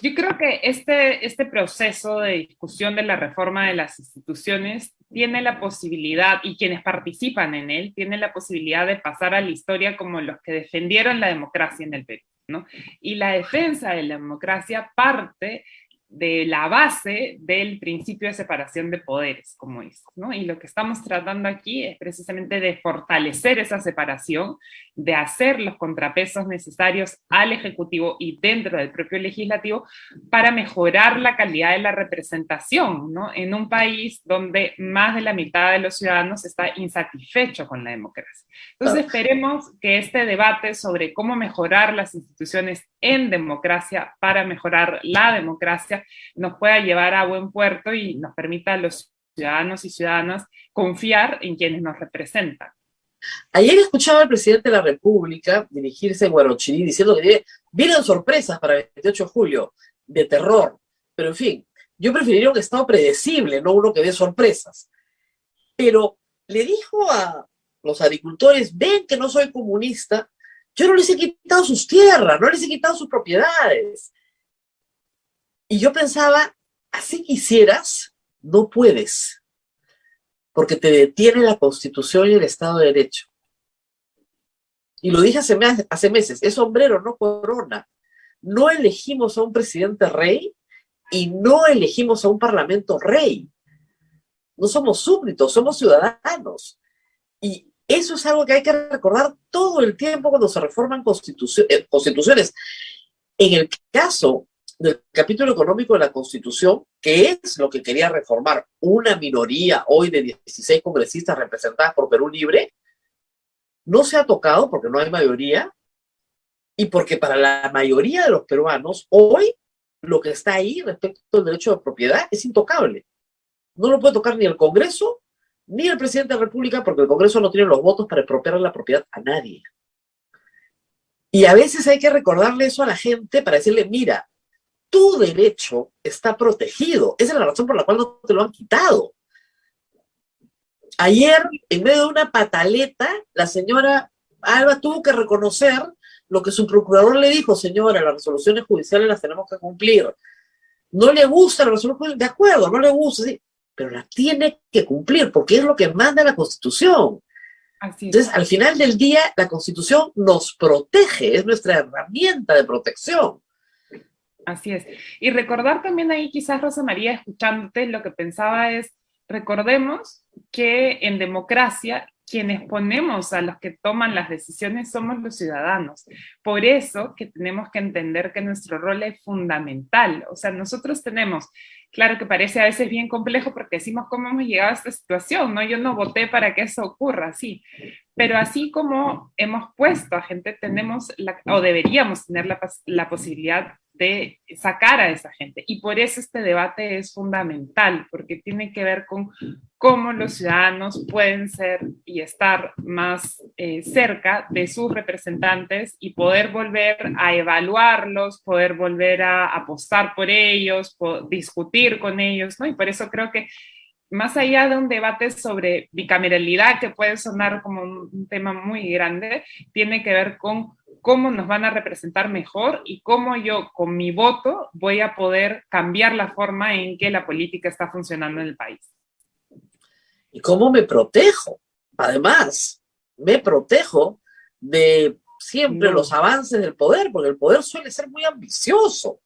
Yo creo que este proceso de discusión de la reforma de las instituciones tiene la posibilidad, y quienes participan en él, tienen la posibilidad de pasar a la historia como los que defendieron la democracia en el Perú, ¿no? Y la defensa de la democracia parte de la base del principio de separación de poderes, como dices, ¿no? Y lo que estamos tratando aquí es precisamente de fortalecer esa separación, de hacer los contrapesos necesarios al Ejecutivo y dentro del propio Legislativo para mejorar la calidad de la representación, ¿no? En un país donde más de la mitad de los ciudadanos está insatisfecho con la democracia. Entonces esperemos que este debate sobre cómo mejorar las instituciones en democracia para mejorar la democracia nos pueda llevar a buen puerto y nos permita a los ciudadanos y ciudadanas confiar en quienes nos representan. Ayer escuchaba al presidente de la República dirigirse a Guarochirí diciendo que vienen sorpresas para el 28 de julio, de terror. Pero en fin, yo preferiría un Estado predecible, no uno que dé sorpresas. Pero le dijo a los agricultores, ven que no soy comunista, yo no les he quitado sus tierras, no les he quitado sus propiedades. Y yo pensaba, así quisieras, no puedes, porque te detiene la Constitución y el Estado de Derecho. Y lo dije hace meses, es sombrero, no corona. No elegimos a un presidente rey y no elegimos a un parlamento rey. No somos súbditos, somos ciudadanos. Y eso es algo que hay que recordar todo el tiempo cuando se reforman constituciones. En el caso del capítulo económico de la Constitución, que es lo que quería reformar una minoría hoy de 16 congresistas representadas por Perú Libre, no se ha tocado porque no hay mayoría y porque para la mayoría de los peruanos hoy lo que está ahí respecto al derecho de propiedad es intocable. No lo puede tocar ni el Congreso ni el presidente de la República porque el Congreso no tiene los votos para expropiar la propiedad a nadie. Y a veces hay que recordarle eso a la gente para decirle, mira, tu derecho está protegido. Esa es la razón por la cual no te lo han quitado. Ayer, en medio de una pataleta, la señora Alba tuvo que reconocer lo que su procurador le dijo, señora, las resoluciones judiciales las tenemos que cumplir. No le gusta la resolución judicial, de acuerdo, no le gusta, sí, pero la tiene que cumplir porque es lo que manda la Constitución. Así es. Entonces, al final del día, la Constitución nos protege, es nuestra herramienta de protección. Así es. Y recordar también ahí, quizás, Rosa María, escuchándote, lo que pensaba es, recordemos que en democracia quienes ponemos a los que toman las decisiones somos los ciudadanos. Por eso que tenemos que entender que nuestro rol es fundamental. O sea, nosotros tenemos, claro que parece a veces bien complejo porque decimos cómo hemos llegado a esta situación, ¿no? Yo no voté para que eso ocurra, sí. Pero así como hemos puesto a gente, tenemos, o deberíamos tener la posibilidad de sacar a esa gente. Y por eso este debate es fundamental, porque tiene que ver con cómo los ciudadanos pueden ser y estar más cerca de sus representantes y poder volver a evaluarlos, poder volver a apostar por ellos, discutir con ellos, ¿no? Y por eso creo que más allá de un debate sobre bicameralidad, que puede sonar como un tema muy grande, tiene que ver con cómo nos van a representar mejor y cómo yo con mi voto voy a poder cambiar la forma en que la política está funcionando en el país. ¿Y cómo me protejo? Además, me protejo de siempre los avances del poder, porque el poder suele ser muy ambicioso.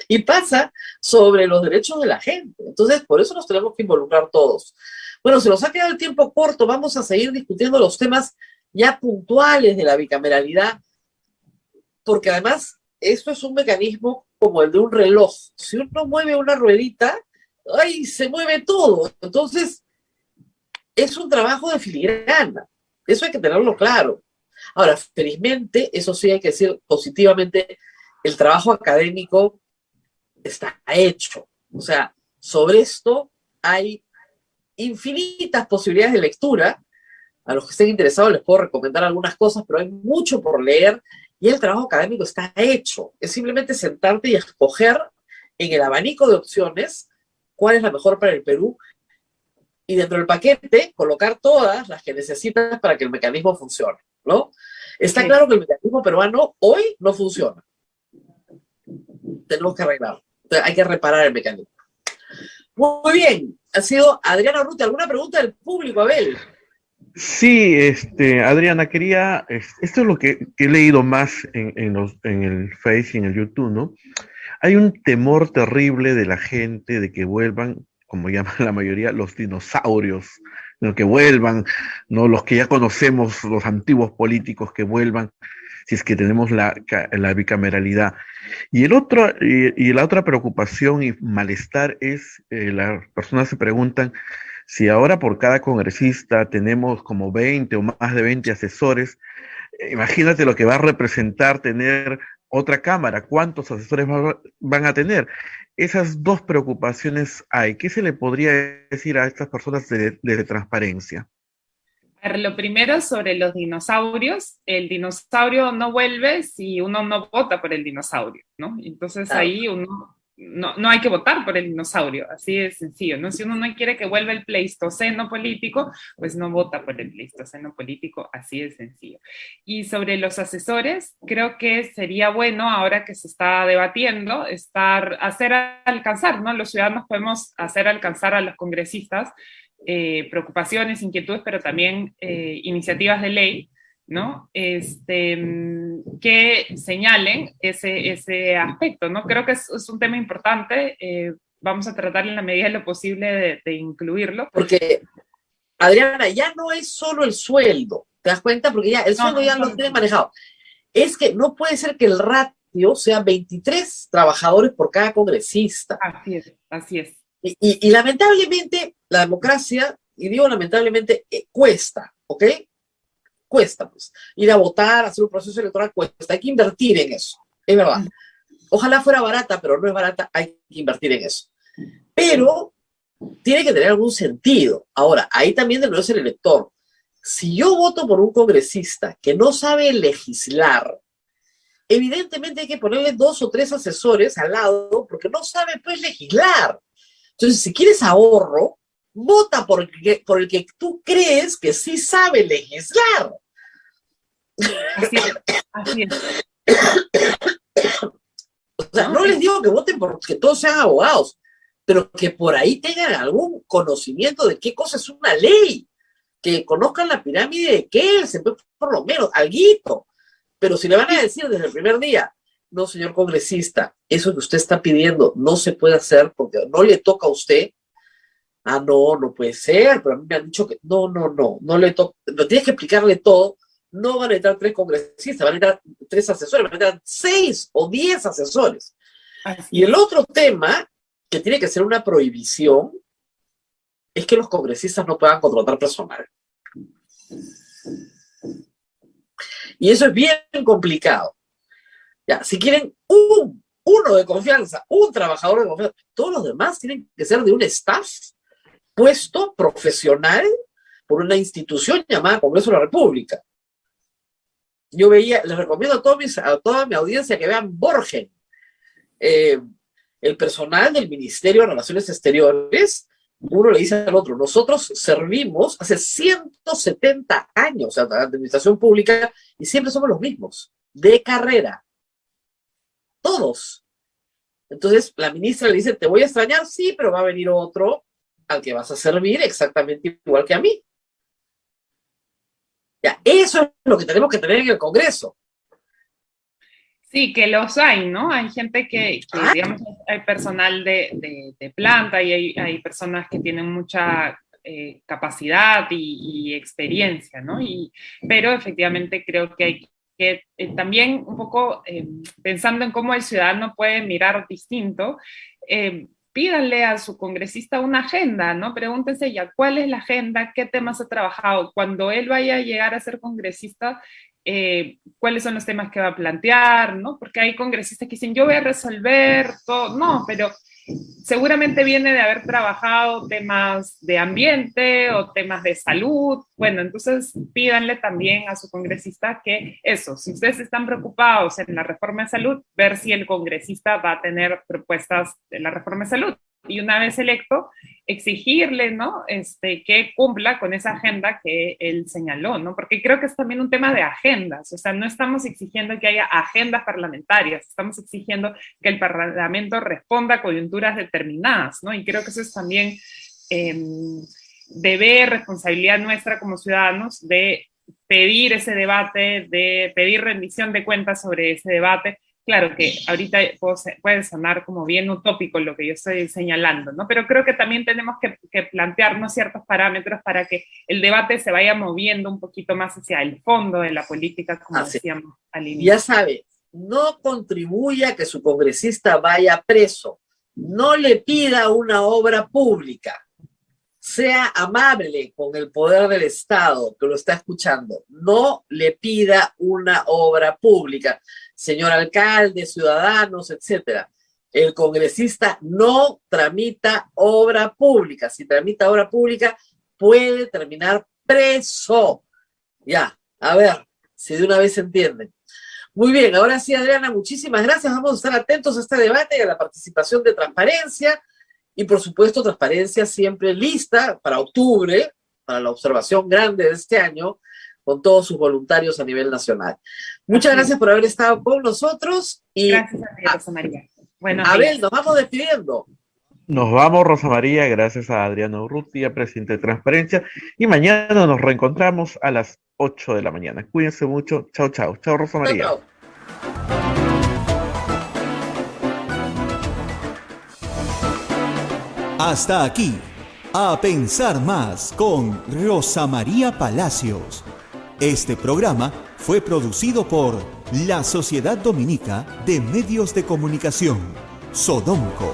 Y pasa sobre los derechos de la gente. Entonces, por eso nos tenemos que involucrar todos. Bueno, se nos ha quedado el tiempo corto, vamos a seguir discutiendo los temas ya puntuales de la bicameralidad, porque además esto es un mecanismo como el de un reloj. Si uno mueve una ruedita, ¡ay!, se mueve todo. Entonces, es un trabajo de filigrana. Eso hay que tenerlo claro. Ahora, felizmente, eso sí hay que decir positivamente, el trabajo académico está hecho. O sea, sobre esto hay infinitas posibilidades de lectura. A los que estén interesados les puedo recomendar algunas cosas, pero hay mucho por leer y el trabajo académico está hecho. Es simplemente sentarte y escoger en el abanico de opciones cuál es la mejor para el Perú y dentro del paquete colocar todas las que necesitas para que el mecanismo funcione, ¿no? Está claro que el mecanismo peruano hoy no funciona. Tenemos que arreglarlo. Entonces, hay que reparar el mecanismo. Muy bien. Ha sido Adriana Urrutia. ¿Alguna pregunta del público, Abel? Sí, Adriana, esto es lo que he leído más en el Face y en el YouTube, ¿no? Hay un temor terrible de la gente de que vuelvan, como llaman la mayoría, los dinosaurios, ¿no? Que vuelvan, ¿no? Los que ya conocemos, los antiguos políticos que vuelvan, si es que tenemos la bicameralidad. Y la otra preocupación y malestar es, las personas se preguntan si ahora por cada congresista tenemos como 20 o más de 20 asesores. Imagínate lo que va a representar tener otra cámara, cuántos asesores van a tener. Esas dos preocupaciones hay. ¿Qué se le podría decir a estas personas de transparencia? A ver, lo primero sobre los dinosaurios, el dinosaurio no vuelve si uno no vota por el dinosaurio, ¿no? Entonces Claro. ahí uno no hay que votar por el dinosaurio, así de sencillo, ¿no? Si uno no quiere que vuelva el pleistoceno político, pues no vota por el pleistoceno político, así de sencillo. Y sobre los asesores, creo que sería bueno, ahora que se está debatiendo, hacer alcanzar, ¿no? Los ciudadanos podemos hacer alcanzar a los congresistas preocupaciones, inquietudes, pero también iniciativas de ley, ¿no? Que señalen ese aspecto, ¿no? Creo que es un tema importante, vamos a tratar en la medida de lo posible de incluirlo. Porque, Adriana, ya no es solo el sueldo, ¿te das cuenta? Porque ya el sueldo ya lo tienen manejado. Es que no puede ser que el ratio sea 23 trabajadores por cada congresista. Así es, así es. Y lamentablemente la democracia, y digo lamentablemente, cuesta, ¿ok? Cuesta, pues. Ir a votar, hacer un proceso electoral cuesta. Hay que invertir en eso, es verdad. Ojalá fuera barata, pero no es barata, hay que invertir en eso. Pero tiene que tener algún sentido. Ahora, ahí también debe ser el elector. Si yo voto por un congresista que no sabe legislar, evidentemente hay que ponerle 2 o 3 asesores al lado porque no sabe pues legislar. Entonces, si quieres ahorro, vota por el que tú crees que sí sabe legislar. Así es, así es. O sea, no les digo que voten porque todos sean abogados, pero que por ahí tengan algún conocimiento de qué cosa es una ley, que conozcan la pirámide de Kelsen, por lo menos, alguito. Pero si le van a decir desde el primer día, no, señor congresista, eso que usted está pidiendo no se puede hacer porque no le toca a usted. Ah, no puede ser, pero a mí me han dicho que no le toca, no tienes que explicarle todo. No van a entrar 3 congresistas, van a entrar 3 asesores, van a entrar 6 o 10 asesores. Y el otro tema, que tiene que ser una prohibición, es que los congresistas no puedan contratar personal. Y eso es bien complicado. Ya, si quieren uno de confianza, un trabajador de confianza, todos los demás tienen que ser de un staff puesto profesional por una institución llamada Congreso de la República. Yo les recomiendo a toda mi audiencia que vean Borgen, el personal del Ministerio de Relaciones Exteriores. Uno le dice al otro, nosotros servimos hace 170 años a la administración pública y siempre somos los mismos, de carrera. Todos. Entonces la ministra le dice, te voy a extrañar, sí, pero va a venir otro al que vas a servir exactamente igual que a mí. Ya, eso es lo que tenemos que tener en el Congreso. Sí, que los hay, ¿no? Hay gente que digamos, hay personal de planta y hay personas que tienen mucha capacidad y experiencia, ¿no? Pero efectivamente creo que hay que también un poco pensando en cómo el ciudadano puede mirar distinto, pídanle a su congresista una agenda, ¿no? Pregúntense ya cuál es la agenda, qué temas ha trabajado. Cuando él vaya a llegar a ser congresista, cuáles son los temas que va a plantear, ¿no? Porque hay congresistas que dicen, yo voy a resolver todo. No, pero seguramente viene de haber trabajado temas de ambiente o temas de salud. Bueno, entonces pídanle también a su congresista que eso, si ustedes están preocupados en la reforma de salud, ver si el congresista va a tener propuestas de la reforma de salud. Y una vez electo, exigirle, ¿no? Que cumpla con esa agenda que él señaló, ¿no? Porque creo que es también un tema de agendas, o sea, no estamos exigiendo que haya agendas parlamentarias, estamos exigiendo que el Parlamento responda a coyunturas determinadas, ¿no? Y creo que eso es también deber, responsabilidad nuestra como ciudadanos de pedir ese debate, de pedir rendición de cuentas sobre ese debate. Claro que ahorita puede sonar como bien utópico lo que yo estoy señalando, ¿no? Pero creo que también tenemos que plantearnos ciertos parámetros para que el debate se vaya moviendo un poquito más hacia el fondo de la política, como decíamos al inicio. Ya sabe, no contribuya a que su congresista vaya preso. No le pida una obra pública. Sea amable con el poder del Estado que lo está escuchando. No le pida una obra pública. Señor alcalde, ciudadanos, etcétera. El congresista no tramita obra pública. Si tramita obra pública, puede terminar preso. Ya, a ver si de una vez se entienden. Muy bien, ahora sí, Adriana, muchísimas gracias. Vamos a estar atentos a este debate y a la participación de Transparencia. Y por supuesto, Transparencia siempre lista para octubre, para la observación grande de este año, con todos sus voluntarios a nivel nacional. Muchas gracias por haber estado con nosotros. Y gracias a ti, Rosa María. Bueno, Abel, nos vamos despidiendo. Nos vamos, Rosa María, gracias a Adriana Urrutia, presidente de Transparencia, y mañana nos reencontramos a las 8 de la mañana. Cuídense mucho. Chao, chao. Chao, Rosa María. Chao, chao. Hasta aquí, A Pensar Más con Rosa María Palacios. Este programa fue producido por la Sociedad Dominica de Medios de Comunicación, Sodomco.